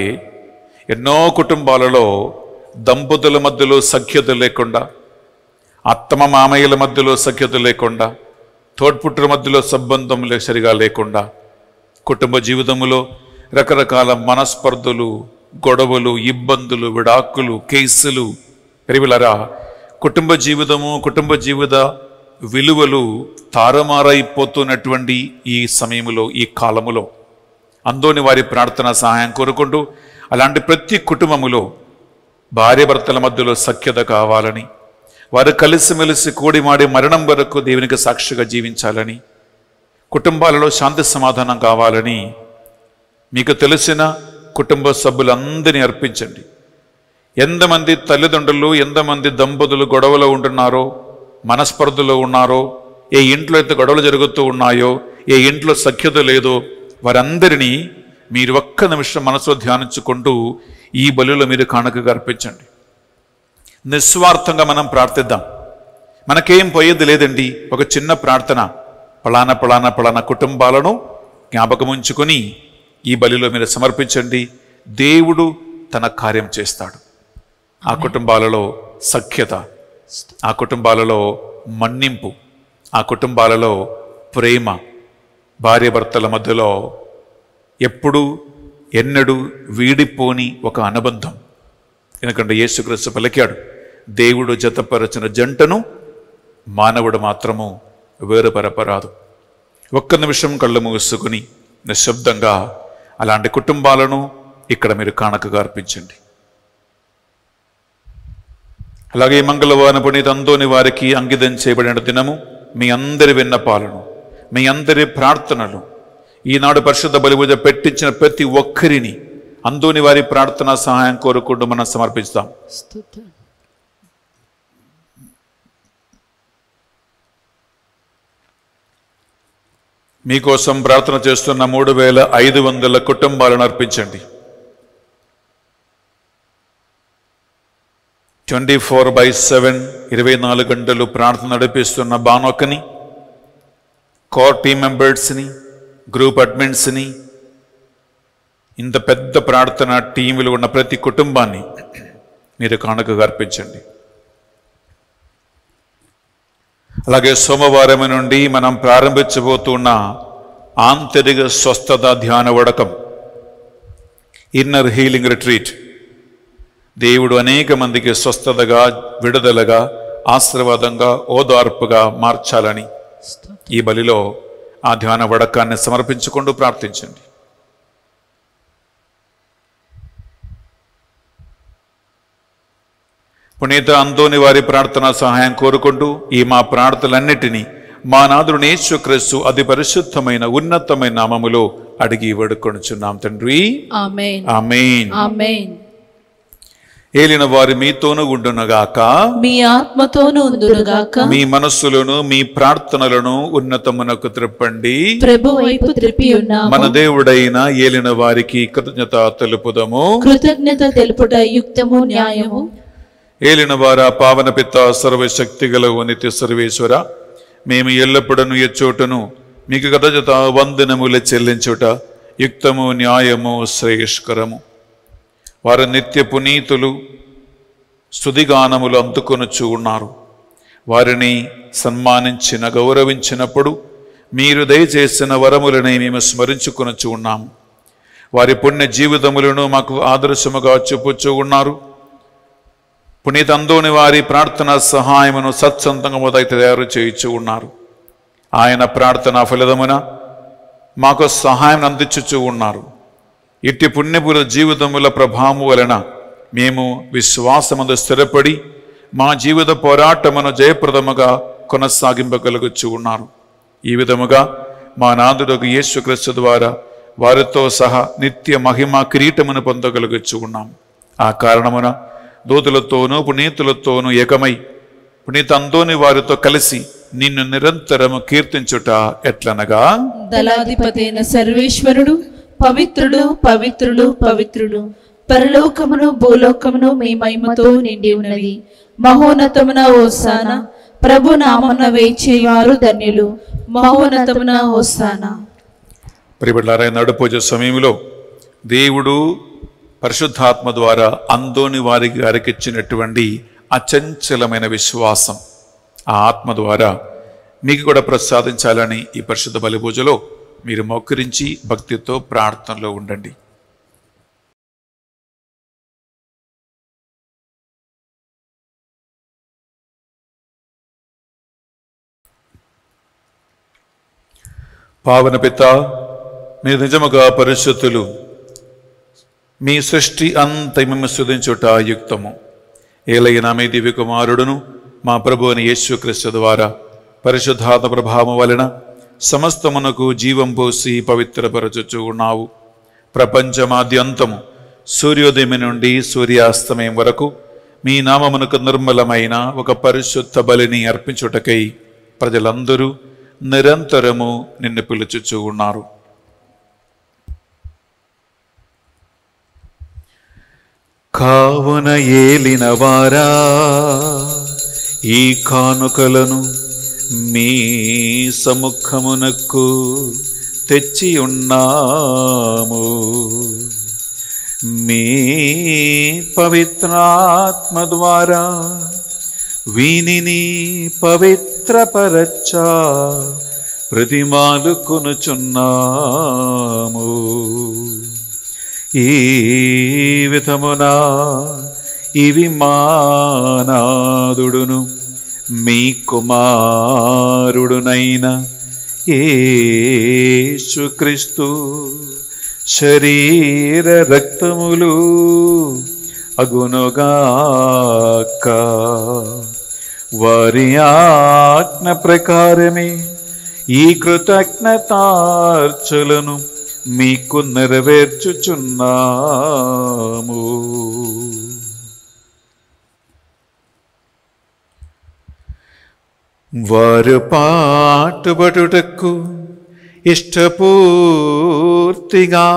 Speaker 3: ఎన్నో కుటుంబాలలో దంపతుల మధ్యలో సఖ్యత లేకుండా, అత్తమ మామయ్యల మధ్యలో సఖ్యత లేకుండా, తోడ్పుట్టుల మధ్యలో సంబంధం సరిగా లేకుండా, కుటుంబ జీవితంలో రకరకాల మనస్పర్ధలు, గొడవలు, ఇబ్బందులు, విడాకులు, కేసులు పెరిగిలరా కుటుంబ జీవిత విలువలు తారుమారైపోతున్నటువంటి ఈ సమయంలో, ఈ కాలములో అందోని వారి ప్రార్థన సహాయం కోరుకుంటూ అలాంటి ప్రతి కుటుంబములో భార్యాభర్తల మధ్యలో సఖ్యత కావాలని, వారు కలిసిమెలిసి కూడిమాడి మరణం వరకు దేవునికి సాక్షిగా జీవించాలని, కుటుంబాలలో శాంతి సమాధానం కావాలని మీకు తెలిసిన కుటుంబ సభ్యులందరినీ అర్పించండి. ఎంతమంది తల్లిదండ్రులు, ఎంతమంది దంపతులు గొడవలో ఉంటున్నారో, మనస్పర్ధలో ఉన్నారో, ఏ ఇంట్లో అయితే గొడవలు జరుగుతూ ఉన్నాయో, ఏ ఇంట్లో సఖ్యత లేదో వారందరినీ మీరు ఒక్క నిమిషం మనసులో ధ్యానించుకుంటూ ఈ బలిలో మీరు కానుకగా అర్పించండి. నిస్వార్థంగా మనం ప్రార్థిద్దాం. మనకేం పోయేది లేదండి. ఒక చిన్న ప్రార్థన, పలానా పలానా పలానా కుటుంబాలను జ్ఞాపకం ఉంచుకొని ఈ బలిలో మీరు సమర్పించండి. దేవుడు తన కార్యం చేస్తాడు. ఆ కుటుంబాలలో సఖ్యత, ఆ కుటుంబాలలో మన్నింపు, ఆ కుటుంబాలలో ప్రేమ, భార్యాభర్తల మధ్యలో ఎప్పుడూ ఎన్నడూ వీడిపోని ఒక అనుబంధం. ఎందుకంటే యేసుక్రీస్తు పలికాడు, దేవుడు జతపరచిన జంటను మానవుడు మాత్రము వేరుపరపరాదు. ఒక్క నిమిషం కళ్ళు మూసుకుని నిశ్శబ్దంగా అలాంటి కుటుంబాలను ఇక్కడ మీరు కానుకగా అర్పించండి. అలాగే మంగళవారం పునీత అంతోని వారికి అంకితం చేయబడిన దినము మీ అందరి విన్నపాలను, మీ అందరి ప్రార్థనలు, ఈనాడు పరిశుద్ధ బలిపూజ పెట్టించిన ప్రతి ఒక్కరిని అంతోని వారి ప్రార్థన సహాయం కోరుకుంటూ మనం సమర్పిస్తాం. మీకోసం ప్రార్థన చేస్తున్న 3500 కుటుంబాలను అర్పించండి. 24/7 24 గంటలు ప్రార్థన నడిపిస్తున్న బానోకని, కోర్ టీమ్ మెంబర్స్ని, గ్రూప్ అడ్మిన్స్ని, ఇంత పెద్ద ప్రార్థన టీములు ఉన్న ప్రతి కుటుంబాన్ని మీరు కానుకగా అర్పించండి. అలాగే సోమవారం నుండి మనం ప్రారంభించబోతున్న ఆంతరిక స్వస్థత ధ్యాన వడకం, ఇన్నర్ హీలింగ్ రిట్రీట్, దేవుడు అనేక మందికి స్వస్థతగా, విడుదలగా, ఆశీర్వాదంగా, ఓదార్పుగా మార్చాలని ఈ బలిలో ఆ ధ్యాన వడకాన్ని సమర్పించుకుంటూ ప్రార్థించండి. పునీత అంతోని వారి ప్రార్థన సహాయం కోరుకుంటూ ఈ మా ప్రార్థనలన్నిటినీ మా నాథుడు యేసుక్రీస్తు అతి పరిశుద్ధమైన ఉన్నతమైన నామములో అడిగి వేడుకొనుచున్నాం తండ్రి.
Speaker 4: ఆమేన్.
Speaker 3: ఆమేన్.
Speaker 4: ఆమేన్.
Speaker 3: ఏలిన వారి మీతోను ఉండునుగాక,
Speaker 4: మీ ఆత్మతోను ఉండునుగాక.
Speaker 3: మీ మనస్సులను, మీ ప్రార్థనలను ఉన్నతమునకు త్రిప్పండి.
Speaker 4: ప్రభు వైపు త్రిప్పి ఉన్నాము.
Speaker 3: మన దేవుడైన ఏలిన వారికి కృతజ్ఞత తెలుపుదము.
Speaker 4: కృతజ్ఞత తెలుపుట యుక్తము, న్యాయము.
Speaker 3: ఏలిన వారా, పావన పిత, సర్వశక్తి గల నిత్య సర్వేశ్వర, మేము ఎల్లప్పుడూ ఎచ్చోటను మీకు కృతజ్ఞత వందనములు చెల్లించుట యుక్తము, న్యాయము, శ్రేయస్కరము. వారు నిత్య పునీతులు స్తుతిగానములు అందుకొనుచు ఉన్నారు. వారిని సన్మానించిన, గౌరవించినప్పుడు మీరు దయచేసిన వరములని మేము స్మరించుకొనుచు ఉన్నాము. వారి పుణ్య జీవితములను మాకు ఆదర్శముగా చూపుచూ ఉన్నారు. పునీత అంతోని వారి ప్రార్థన సహాయమును సత్సంతంగా తయారు చేయించు ఉన్నారు. ఆయన ప్రార్థన ఫలితమున మాకు సహాయం అందించుచూ ఉన్నారు. ఇట్టి పుణ్యపుర జీవితముల ప్రభావము వలన మేము విశ్వాసమందు స్థిరపడి మా జీవిత పోరాటమును జయప్రదముగా కొనసాగింపగలుగుచూ ఉన్నారు. ఈ విధముగా మా నాథుడు యేసుక్రీస్తు ద్వారా వారితో సహా నిత్య మహిమ కిరీటమును పొందగలుగుచూ ఉన్నాం. ఆ కారణమున దూతలతోనూ పునీతులతోనూ ఏకమై పునీత అంతోని వారితో కలిసి నిన్ను నిరంతరము కీర్తించుట ఎట్లనగా,
Speaker 4: దళాధిపతైన సర్వేశ్వరుడు పవిత్రుడు, పవిత్రుడు, పవిత్రుడు, పరలోకమును భూలోకమును మీ మహిమతో నిండి ఉన్నది. మహోన్నతమున హోసానా, ప్రభు నామమున వేచేవారు ధన్యులు. మహోన్నతమున హోసానా.
Speaker 3: ప్రియబిడ్డలారా, నడుపూజ సమయంలో దేవుడు పరిశుద్ధాత్మ ద్వారా అంతోని వారికి అరికిచ్చినటువంటి అచంచలమైన విశ్వాసం, ఆ ఆత్మ ద్వారా మీకు కూడా ప్రసాదించాలని ఈ పరిశుద్ధ బలి పూజలో మీరు మోకరించి భక్తితో ప్రార్థనలో ఉండండి. పావన పిత, మీరు నిజముగా పరిశుద్ధులు. మీ సృష్టి అంత మిమ్ము స్తుతించుట యుక్తము. ఏలైనా మీ దివ్య కుమారుడును మా ప్రభు అని యేసుక్రీస్తు ద్వారా పరిశుద్ధాత్మ ప్రభావం వలన సమస్తమునకు జీవం పోసి పవిత్రపరచుచు ఉన్నావు. ప్రపంచమాద్యంతము సూర్యోదయం నుండి సూర్యాస్తమయం వరకు మీ నామమునకు నిర్మలమైన ఒక పరిశుద్ధ బలిని అర్పించుటకై ప్రజలందరూ నిరంతరము నిన్ను పిలుచుచూ ఉన్నారు.
Speaker 2: కావున ఏలిన వారా, ఈ కానుకలను మీ సముఖమునకు తెచ్చి ఉన్నాము. మీ పవిత్రాత్మ ద్వారా వీనిని పవిత్రపరచా ప్రతిమాలు కొనుచున్నాము. ఈ విధమున ఇవి మానాదుడును మీ కుమారుడునైన యేసుక్రీస్తు శరీర రక్తములు అగునుగాక. వారి ఆజ్ఞ ప్రకారమే ఈ కృతజ్ఞతార్చలను మీకు నెరవేర్చుచున్నాము. వారు పాటుబడుటకు ఇష్టపూర్తిగా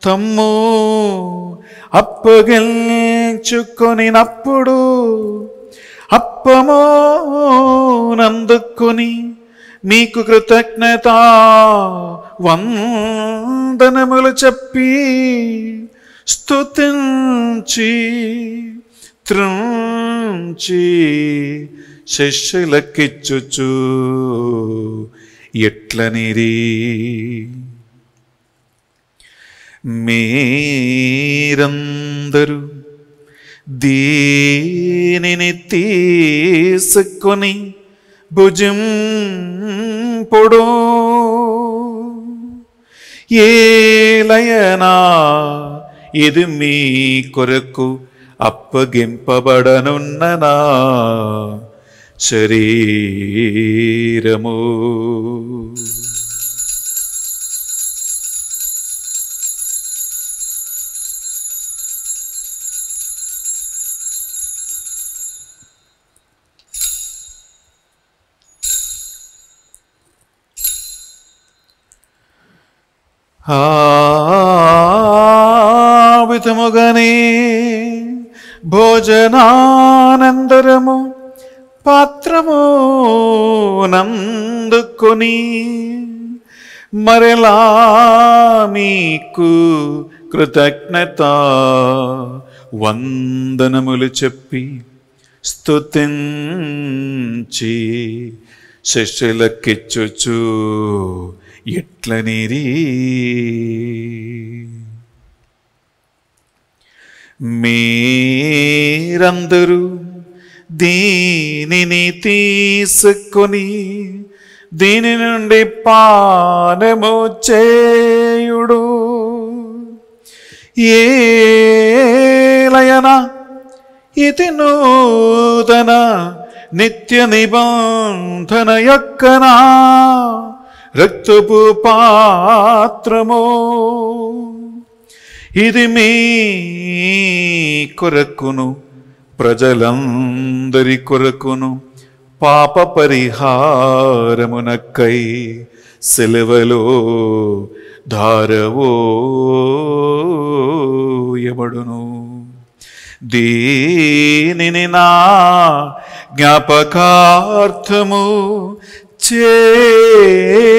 Speaker 2: తమ్ము అప్పగించుకొనినప్పుడు అప్పమోనందుకొని మీకు కృతజ్ఞత వందనములు చెప్పి స్తుతించి త్రుంచి శిష్యులకిచ్చుచు ఎట్లనిరి, మీరందరూ దీనిని తీసుకొని భుజింపుడు. ఏలయనా ఇది మీ కొరకు అప్పగింపబడనున్న నా శరీరము. ఆ విధముగానే భోజనానంతరము పాత్రము నందుకొని మరలా మీకు కృతజ్ఞత వందనములు చెప్పి స్తుతించి శిష్యులకిచ్చుచు ఎట్లనిరి, మీరందరూ దీనిని తీసుకొని దీని నుండి పానము చేయుడు. ఏలయనా ఇది నూతన నిత్య నిబంధన యొక్కనా రక్తపు పాత్రము. ఇది మీ కొరకును ప్రజలందరి కొరకును పాప పరిహారమునకై సిలువలో ధారవోయబడును. దీనిని నా జ్ఞాపకార్థము చేయుడు.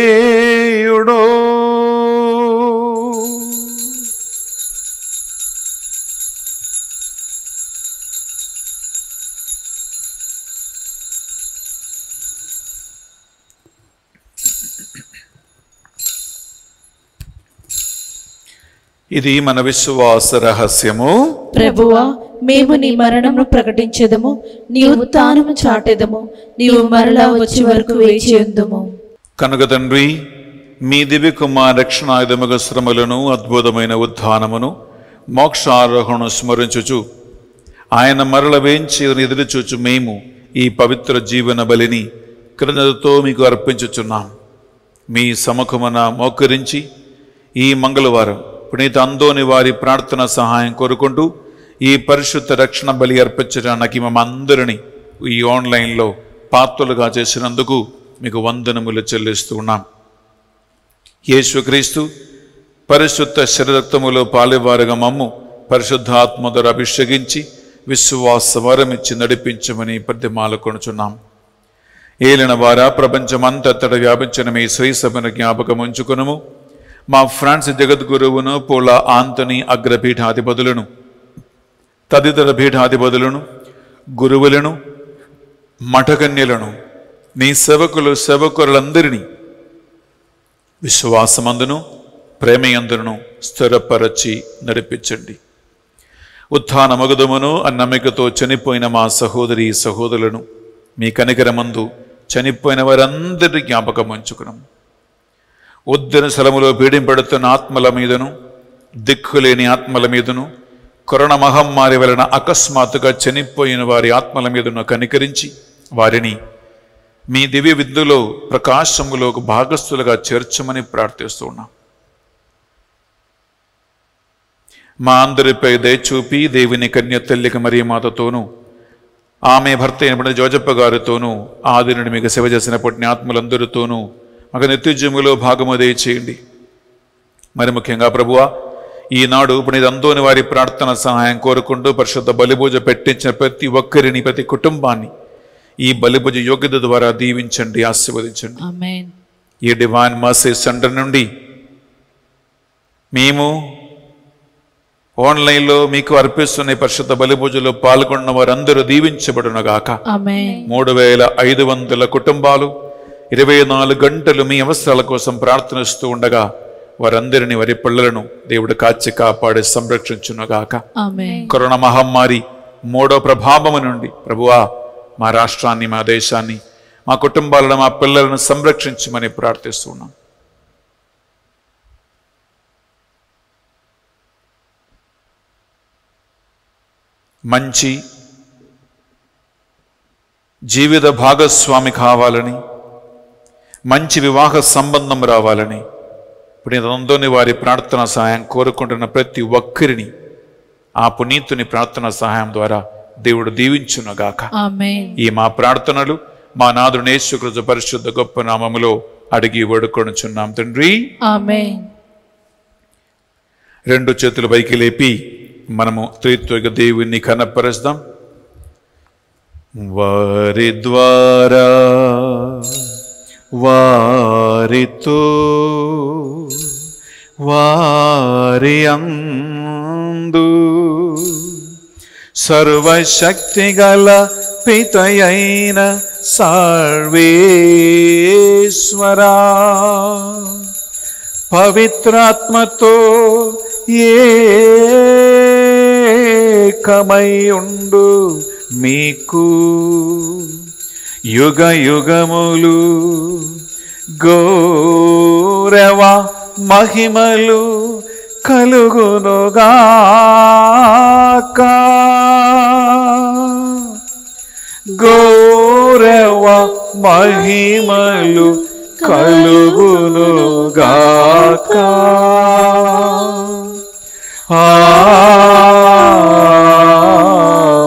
Speaker 3: ఇది మన విశ్వాస రహస్యము.
Speaker 4: ప్రభువా, మేము నీ మరణమును ప్రకటించెదము, నీ ఉత్థానము చాటెదము, నీవు మరలా వచ్చే వరకు వేచి ఉందుము.
Speaker 3: కనుక తండ్రి, మీ దివ్య కుమార రక్షణాయుధముగ శ్రమలను అద్భుతమైన ఉత్థానమును మోక్షారోహణను స్మరించుచు ఆయన మరల వేంచి ఎదురు చూచు మేము ఈ పవిత్ర జీవన బలిని కృతజ్ఞతతో మీకు అర్పించుచున్నాం. మీ సముఖమున మోకరించి ఈ మంగళవారం పునీత అందోని వారి ప్రార్థన సహాయం కోరుకుంటూ ఈ పరిశుద్ధ రక్షణ బలి అర్పించడానికి మమ్మందరినీ ఈ ఆన్లైన్లో పాత్రలుగా చేసినందుకు మీకు వందనములు చెల్లిస్తూ ఉన్నాం. యేసుక్రీస్తు పరిశుద్ధ శరీరక్తములో పాలివారుగా మమ్ము పరిశుద్ధాత్మ ద్వారా అభిషేకించి విశ్వాస వరమిచ్చి నడిపించమని ప్రతిమాలు కొనుచున్నాం. ఏలిన వారా ప్రపంచమంతటా వ్యాపించిన మీ శ్రీ సభను జ్ఞాపకం ఉంచుకునము. మా ఫ్రాన్స్ జగద్గురువును పోలా ఆంతనీ అగ్రపీఠాధిపతులను తదితర పీఠాధిపతులను గురువులను మఠకన్యలను నీ సేవకులందరినీ విశ్వాసమందును ప్రేమయందును స్థిరపరచి నడిపించండి. ఉత్థాన మగుదమును అన్నమికతో చనిపోయిన మా సహోదరి సహోదరులను మీ కనికరమందు చనిపోయిన వారందరి జ్ఞాపకం ఉంచుకున్నాం. ఉద్దర స్థలములో పీడింపడుతున్న ఆత్మల మీదను దిక్కులేని ఆత్మల మీదను కరోనా మహమ్మారి వలన అకస్మాత్తుగా చనిపోయిన వారి ఆత్మల మీదను కనికరించి వారిని మీ దివ్య విందులో ప్రకాశములోకి భాగస్థులుగా చేర్చమని ప్రార్థిస్తూ ఉన్నాం. మా అందరిపై దయచూపి దేవుని కన్య తల్లికి మరియమాతతోనూ ఆమె భర్త అయినప్పుడు జోజప్ప గారితోనూ ఆది నుండి మీకు సేవ చేసిన పుణ్యాత్ములందరితోనూ మాకు నిత్యజీవులో భాగము దయచేయండి. మరి ముఖ్యంగా ప్రభువా, ఈనాడు పునీత అందోని వారి ప్రార్థన సహాయం కోరుకుంటూ పరిశుద్ధ బలిపూజ పెట్టించిన ప్రతి ఒక్కరిని ప్రతి కుటుంబాన్ని ఈ బలిపూజ యోగ్యత ద్వారా దీవించండి, ఆశీర్వదించండి.
Speaker 4: ఆమేన్.
Speaker 3: ఈ డివైన్ మర్సీ సెంటర్ నుండి మేము ఆన్లైన్లో మీకు అర్పిస్తున్న పరిశుద్ధ బలిపూజలో పాల్గొన్న వారందరూ దీవించబడునుగాక.
Speaker 4: ఆమేన్.
Speaker 3: 3500 కుటుంబాలు 24 గంటలు మీ అవసరాల కోసం ప్రార్థనిస్తూ ఉండగా వారందరినీ వారి పిల్లలను దేవుడు కాచి కాపాడి సంరక్షించునుగాక.
Speaker 4: ఆమేన్.
Speaker 3: కరోనా మహమ్మారి 3వ ప్రభావము నుండి ప్రభువా మా రాష్ట్రాన్ని, మా దేశాన్ని, మా కుటుంబాలను, మా పిల్లలను సంరక్షించమని ప్రార్థిస్తున్నాం. మంచి జీవిత భాగస్వామి కావాలని, మంచి వివాహ సంబంధం రావాలని పునీత అందోని వారి ప్రార్థన సహాయం కోరుకుంటున్న ప్రతి ఒక్కరిని ఆ పునీతుని ప్రార్థన సహాయం ద్వారా దేవుడు దీవించునుగాక.
Speaker 4: ఆమేన్.
Speaker 3: ఈ మా ప్రార్థనలు మా నాథుడు యేసుక్రీస్తు పరిశుద్ధ గొప్ప నామములో అడిగి వేడుకొనుచున్నాం తండ్రి.
Speaker 4: ఆమేన్.
Speaker 3: 2 చేతులు పైకి లేపి మనము త్రిత్వైక దేవుణ్ణి కనపరుస్తాం. వారి ద్వారా వారితో వారి అందు సర్వశక్తిగల పితయైన సర్వేశ్వరా పవిత్రాత్మతో ఏకమై ఉండు మీకు యుగ యుగములు గౌరవ మహిమలు కలుగునుగాక. గౌరవ మహిమలు కలుగునుగాక.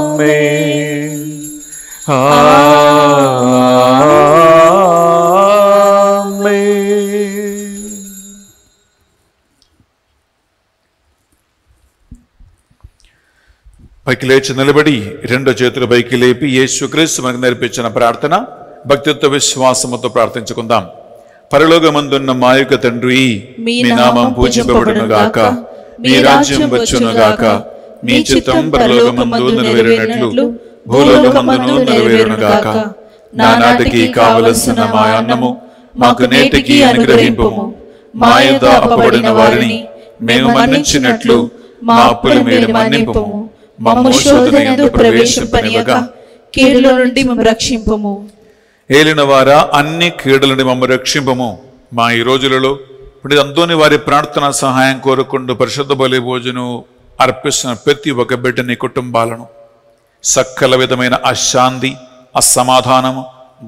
Speaker 3: ఆమేన్. పైకి లేచి నిలబడి 2 చేతుల పైకి లేపి యేసుక్రీస్తు మనకు నేర్పించిన ప్రార్థన భక్తితో విశ్వాసముతో ప్రార్థించుకుందాం. పరలోకమందున్న మా యొక్క తండ్రి, మీ నామం పూజింపబడునుగాక, మీ రాజ్యం వచ్చునుగాక, మీ చిత్తం పరలోకమందు నెరవేరినట్లు భూలోకమందును నెరవేరునుగాక. నానాటికి కావలసిన మా అన్నము మాకు నేటికి అనుగ్రహింపుము. మా యొద్ద అప్పబడిన వారిని మేము మన్నించినట్లు మా అప్పులు మీరు మన్నింపుము.
Speaker 4: మమ్ము శోధనయందు ప్రవేశింపనివ్వక కీడుల నుండి మమ్ము రక్షింపుము.
Speaker 3: ఏలిన వారా, అన్ని కీడుల నుండి మమ్ము రక్షింపము. మా ఈ రోజులలో పునీత అందోని వారి ప్రార్థన సహాయం కోరుకుంటూ పరిశుద్ధ బలి భోజనం అర్పిస్తున్న ప్రతి ఒక్క బిడ్డని కుటుంబాలను సకల విధమైన అశాంతి, అసమాధానము,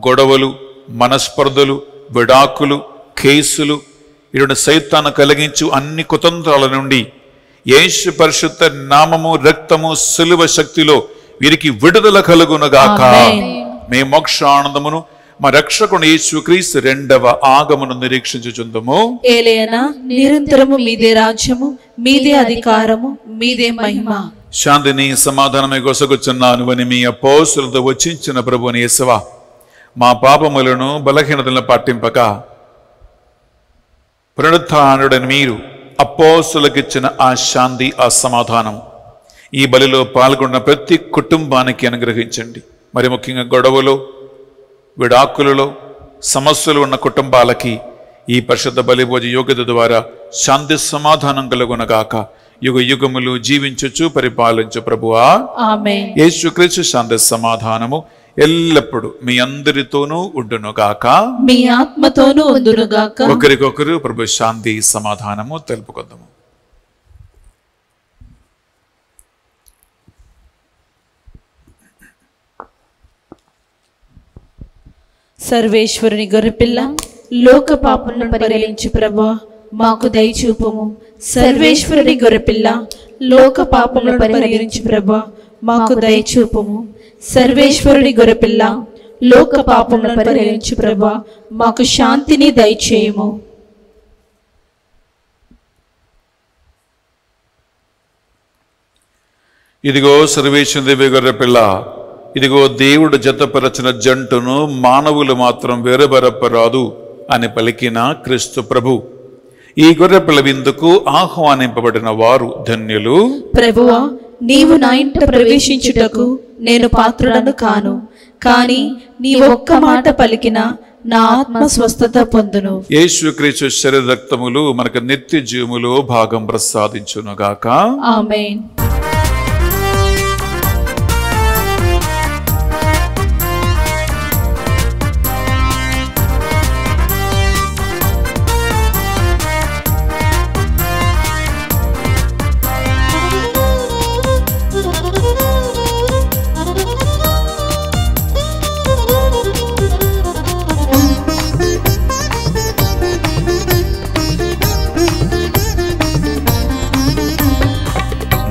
Speaker 3: గొడవలు, మనస్పర్ధలు, విడాకులు, కేసులు, ఇటువంటి సైతాను కలిగించు అన్ని కుతంత్రాల నుండి యేసు పరిశుద్ధ నామము, రక్తము, సిలువ శక్తిలో వీరికి విడుదల కలుగునుగాక. మే మోక్షానందమును మా రక్షకుడు యేసుక్రీస్తు రెండవ ఆగమను నిరీక్షించుచుందుము.
Speaker 4: ఏలయనా నిరంతరము మీదే రాజ్యము, మీదే అధికారము, మీదే మహిమ.
Speaker 3: శాంతిని సమాధానమే గొసగుచున్నాను అని మీ అపోస్తులతో వచ్చించిన ప్రభువుని యేసువా, మా పాపములను బలహీనతలను పట్టింపక పునరుత్థానుడని మీరు అపోస్తులకిచ్చిన ఆ శాంతి, ఆ సమాధానం ఈ బలిలో పాల్గొన్న ప్రతి కుటుంబానికి అనుగ్రహించండి. మరి ముఖ్యంగా గొడవలో, విడాకులలో సమస్యలు ఉన్న కుటుంబాలకి ఈ పరిశుద్ధ బలిభోజ యోగ్యత ద్వారా శాంతి సమాధానం కలుగునగాక. యుగ యుగములు జీవించుచు పరిపాలించు ప్రభువా.
Speaker 4: ఆమేన్.
Speaker 3: యేసుక్రీస్తు శాంతి సమాధానము ఎల్లప్పుడూ మీ అందరితోనూ ఉండునుగాక.
Speaker 4: మీ ఆత్మతోనూ ఉండునుగాక.
Speaker 3: ఒకరికొకరు ప్రభు శాంతి సమాధానము తెలుపుకుందాము.
Speaker 4: సర్వేశ్వరుని గొర్రెపిల్ల, లోక పాపములను పరిహరించు ప్రభువా, మాకు దయచూపుము. సర్వేశ్వరుని గొర్రెపిల్ల, లోక పాపములను పరిహరించు ప్రభువా, మాకు దయచూపుము. సర్వేశ్వరుని గొర్రెపిల్ల, లోక పాపములను పరిహరించు ప్రభువా, మాకు శాంతిని దయచేయుము.
Speaker 3: ఇదిగో సర్వేశ్వరుని దివ్య గొర్రెపిల్ల, ఇదిగో దేవుడు జతపరచిన జంటును మానవులు మాత్రం వేరుబరపరాదు అని పలికిన క్రీస్తు ప్రభు. ఈ గొర్రెపిల్ల విందుకు ఆహ్వానింపబడిన వారు ధన్యులు.
Speaker 4: ప్రభువా, నీవు నా ఇంట ప్రవేశించుటకు నేను పాత్రుడను కాను, కానీ నీ ఒక్క మాట పలికిన నా ఆత్మ స్వస్థత పొందును.
Speaker 3: యేసుక్రీస్తు శరీర రక్తములు మనకు నిత్య జీవములో భాగం ప్రసాదించునుగాక.
Speaker 4: ఆమేన్.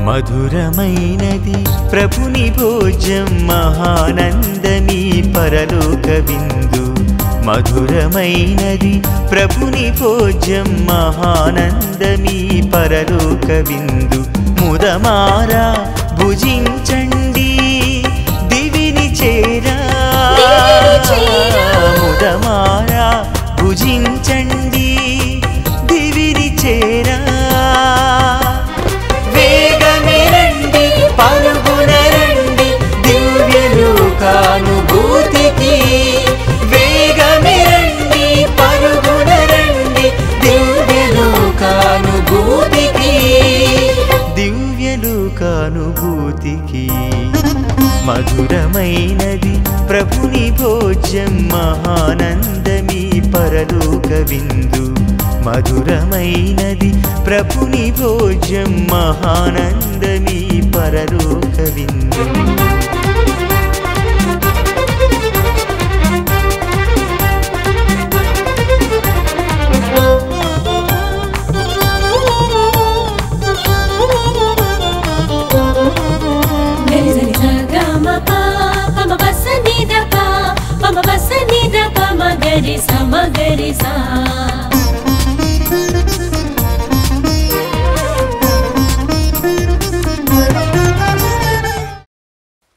Speaker 1: మధురమైనది ప్రభుని భోజ్యం, మహానందమీ పరలోక విందు. మధురమైనది ప్రభుని భోజ్యం, మహానందమీ పరలోక విందు. ముదమారా భుజించండి, దివిని చేరా. ముదమారా భుజించండి, దివిని చేరా. పరుగునరండి దివ్యలోకానుభూతికి. వేగమిరండి, పరుగునరండి దివ్యలోకానుభూతికి. దివ్యలోకానుభూతికి. మధురమైనది ప్రభుని భోజ్యం, మహానందమీ పరలోక విందు. మధురమైనది ప్రభుని భోజ్యం, మహానందమీ పరలోక విందు.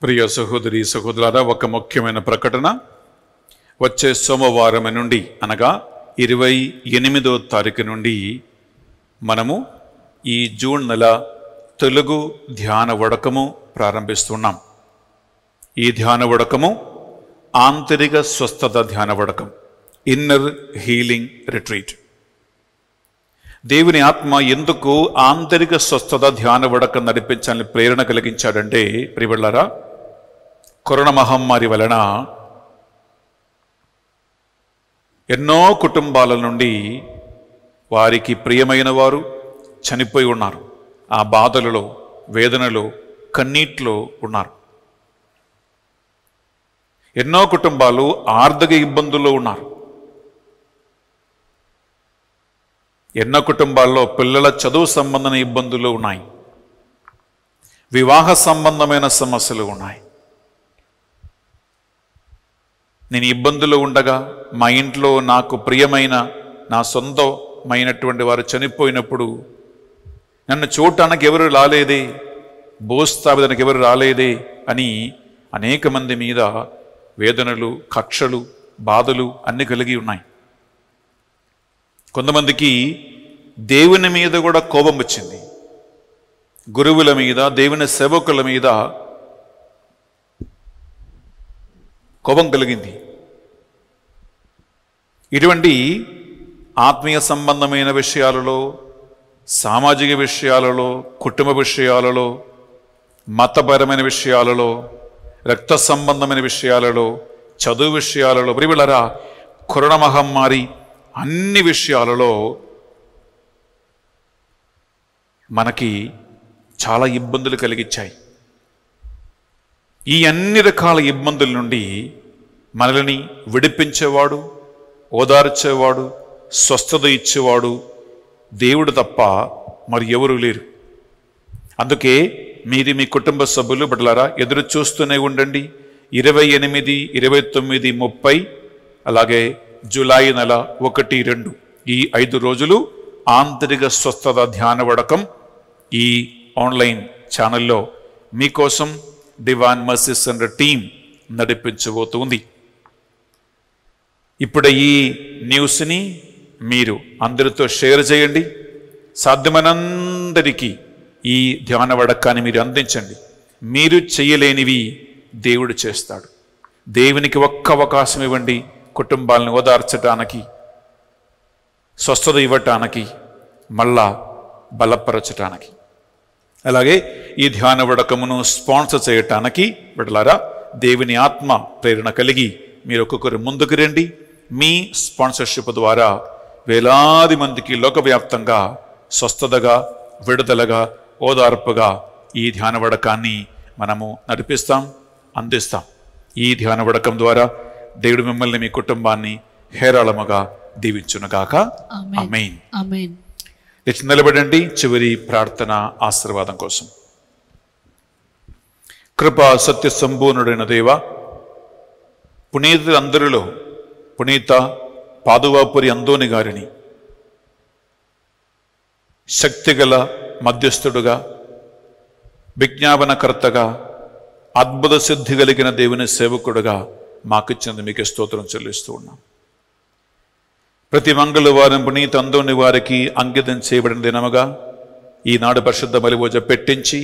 Speaker 3: ప్రియ సహోదరి సహోదరులారా, ఒక ముఖ్యమైన ప్రకటన. వచ్చే సోమవారం నుండి అనగా 28వ తారీఖు నుండి మనము ఈ జూన్ నెల తెలుగు ధ్యాన వడకము ప్రారంభిస్తున్నాం. ఈ ధ్యాన వడకము ఆంతరిక స్వస్థత ధ్యాన వడకం, ఇన్నర్ హీలింగ్ రిట్రీట్. దేవుని ఆత్మ ఎందుకు ఆంతరిక స్వస్థత ధ్యాన వడకం నడిపించాలని ప్రేరణ కలిగించాడంటే, ప్రియబిడ్డలారా, కరోనా మహమ్మారి వలన ఎన్నో కుటుంబాల నుండి వారికి ప్రియమైన వారు చనిపోయి ఉన్నారు. ఆ బాధలలో, వేదనలో, కన్నీటిలో ఉన్నారు. ఎన్నో కుటుంబాలు ఆర్థిక ఇబ్బందుల్లో ఉన్నారు. ఎన్నో కుటుంబాల్లో పిల్లల చదువు సంబంధమైన ఇబ్బందులు ఉన్నాయి. వివాహ సంబంధమైన సమస్యలు ఉన్నాయి. నేను ఇబ్బందులు ఉండగా మా ఇంట్లో నాకు ప్రియమైన నా సొంతమైనటువంటి వారు చనిపోయినప్పుడు నన్ను చూడటానికి ఎవరు రాలేదే, భూస్థాపితానికి ఎవరు రాలేదే అని అనేక మంది మీద వేదనలు, కక్షలు, బాధలు అన్నీ కలిగి ఉన్నాయి. కొంతమందికి దేవుని మీద కూడా కోపం వచ్చింది. గురువుల మీద, దేవుని సేవకుల మీద కోపం కలిగింది. ఇటువంటి ఆత్మీయ సంబంధమైన విషయాలలో, సామాజిక విషయాలలో, కుటుంబ విషయాలలో, మతపరమైన విషయాలలో, రక్త సంబంధమైన విషయాలలో, చదువు విషయాలలో, ప్రియులారా, కరోనా మహమ్మారి అన్ని విషయాలలో మనకి చాలా ఇబ్బందులు కలిగించాయి. ఈ అన్ని రకాల ఇబ్బందుల నుండి మనల్ని విడిపించేవాడు, ఓదార్చేవాడు, స్వస్థత ఇచ్చేవాడు దేవుడు తప్ప మరి ఎవరు లేరు. అందుకే మీది మీ కుటుంబ సభ్యులు బిడ్డలారా ఎదురు చూస్తూనే ఉండండి. 28, 29, 30 అలాగే జూలై నెల 1, 2 ఈ 5 రోజులు ఆంతరిక స్వస్థత ధ్యాన వడకం ఈ ఆన్లైన్ ఛానల్లో మీకోసం డివైన్ మర్సీస్ సెంటర్ టీం నడిపించబోతుంది. ఇప్పుడే ఈ న్యూస్ని మీరు అందరితో షేర్ చేయండి. సాధ్యమైనందరికీ ఈ ధ్యాన వడకాన్ని మీరు అందించండి. మీరు చేయలేనివి దేవుడు చేస్తాడు. దేవునికి ఒక్క అవకాశం ఇవ్వండి. కుటుంబాలను ఓదార్చడానికి, స్వస్థత ఇవ్వటానికి, మళ్ళా బలపరచటానికి. అలాగే ఈ ధ్యాన వడకమును స్పాన్సర్ చేయటానికి బిడ్డలారా దేవుని ఆత్మ ప్రేరణ కలిగి మీరు ఒక్కొక్కరు ముందుకు రండి. మీ స్పాన్సర్షిప్ ద్వారా వేలాది మందికి లోకవ్యాప్తంగా స్వస్థతగా, విడుదలగా, ఓదార్పుగా ఈ ధ్యాన వడకాన్ని మనము నడిపిస్తాం, అందిస్తాం. ఈ ధ్యాన వడకం ద్వారా దేవుడు మిమ్మల్ని, మీ కుటుంబాన్ని హేరాళముగా దీవించునుగాక. ఆమేన్.
Speaker 4: ఆమేన్.
Speaker 3: లేచి నిలబడండి. చివరి ప్రార్థన ఆశీర్వాదం కోసం. కృపా సత్య సంపూర్ణుడైన దేవ, పునీతులందరిలో పునీత పాదువాపురి అందోని గారిని శక్తిగల మధ్యస్థుడుగా, విజ్ఞాపనకర్తగా, అద్భుత సిద్ధి కలిగిన దేవుని సేవకుడుగా మాకిచ్చినందుకు మీకు స్తోత్రం చెల్లిస్తూ ఉన్నాం. ప్రతి మంగళవారం పునీత అందోని వారికి అంకితం చేయబడిన దినముగా ఈనాడు పరిశుద్ధ బలిభోజ పెట్టించి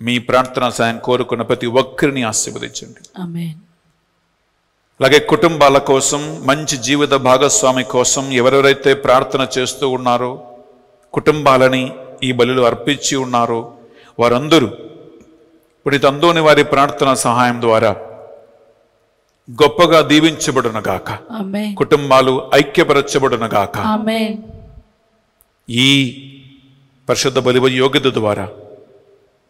Speaker 3: మీ ప్రార్థనా సాయం కోరుకున్న ప్రతి ఒక్కరిని ఆశీర్వదించండి.
Speaker 4: ఆమేన్.
Speaker 3: అలాగే కుటుంబాల కోసం, మంచి జీవిత భాగస్వామి కోసం ఎవరెవరైతే ప్రార్థన చేస్తూ ఉన్నారో, కుటుంబాలని ఈ బలిలో అర్పించి ఉన్నారో వారందరూ పునీత అందోని వారి ప్రార్థన సహాయం ద్వారా గొప్పగా దీవించబడునుగాక.
Speaker 4: ఆమేన్.
Speaker 3: కుటుంబాలు ఐక్యపరచబడునుగాక.
Speaker 4: ఆమేన్.
Speaker 3: ఈ పరిశుద్ధ బలిభోజ యోగ్యత ద్వారా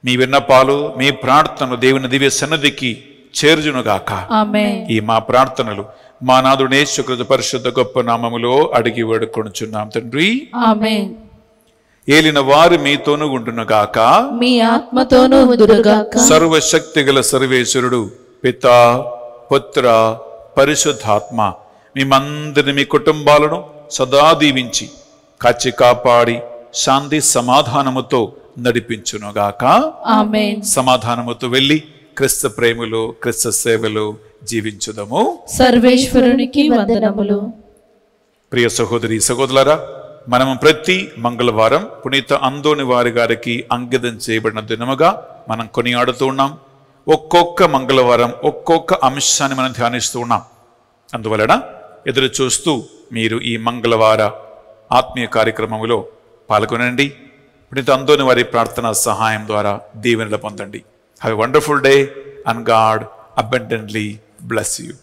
Speaker 3: మీ విన్నపాలు, మీ ప్రార్థనలు దేవుని దివ్య సన్నిధికి చేర్చునుగాక.
Speaker 4: ఆమేన్.
Speaker 3: ఈ మా ప్రార్థనలు మా నాథుడు యేసుక్రీస్తు పరిశుద్ధ గొప్ప నామములో అడిగి వేడుకొనుచున్నాం తండ్రి.
Speaker 4: ఆమేన్.
Speaker 3: ఏలిన వారు మీతోను ఉండునుగాక.
Speaker 4: మీ ఆత్మతోనూ ఉందురుగాక.
Speaker 3: సర్వశక్తి గల సర్వేశ్వరుడు పితా, పుత్ర, పరిశుద్ధాత్మ మేమందరిని, మీ కుటుంబాలను సదా దీవించి కాచి కాపాడి శాంతి సమాధానముతో నడిపించునుగాక.
Speaker 4: ఆమేన్.
Speaker 3: సమాధానముతో వెళ్ళి క్రిస్తు ప్రేమలో, క్రిస్తు సేవలో జీవించుదము.
Speaker 4: సర్వేశ్వరునికి వందనములు.
Speaker 3: ప్రియ సహోదరి సహోదరులారా, మనము ప్రతి మంగళవారం పునీత అందోని వారి గారికి అంకితం చేయబడిన దినముగా మనం కొనియాడుతూ ఉన్నాం. ఒక్కొక్క మంగళవారం ఒక్కొక్క అంశాన్ని మనం ధ్యానిస్తూ ఉన్నాం. అందువలన ఎదురు చూస్తూ మీరు ఈ మంగళవార ఆత్మీయ కార్యక్రమంలో పాల్గొనండి. పునీత అందోని వారి ప్రార్థన సహాయం ద్వారా దీవెనలు పొందండి. Have a wonderful day and God abundantly bless you.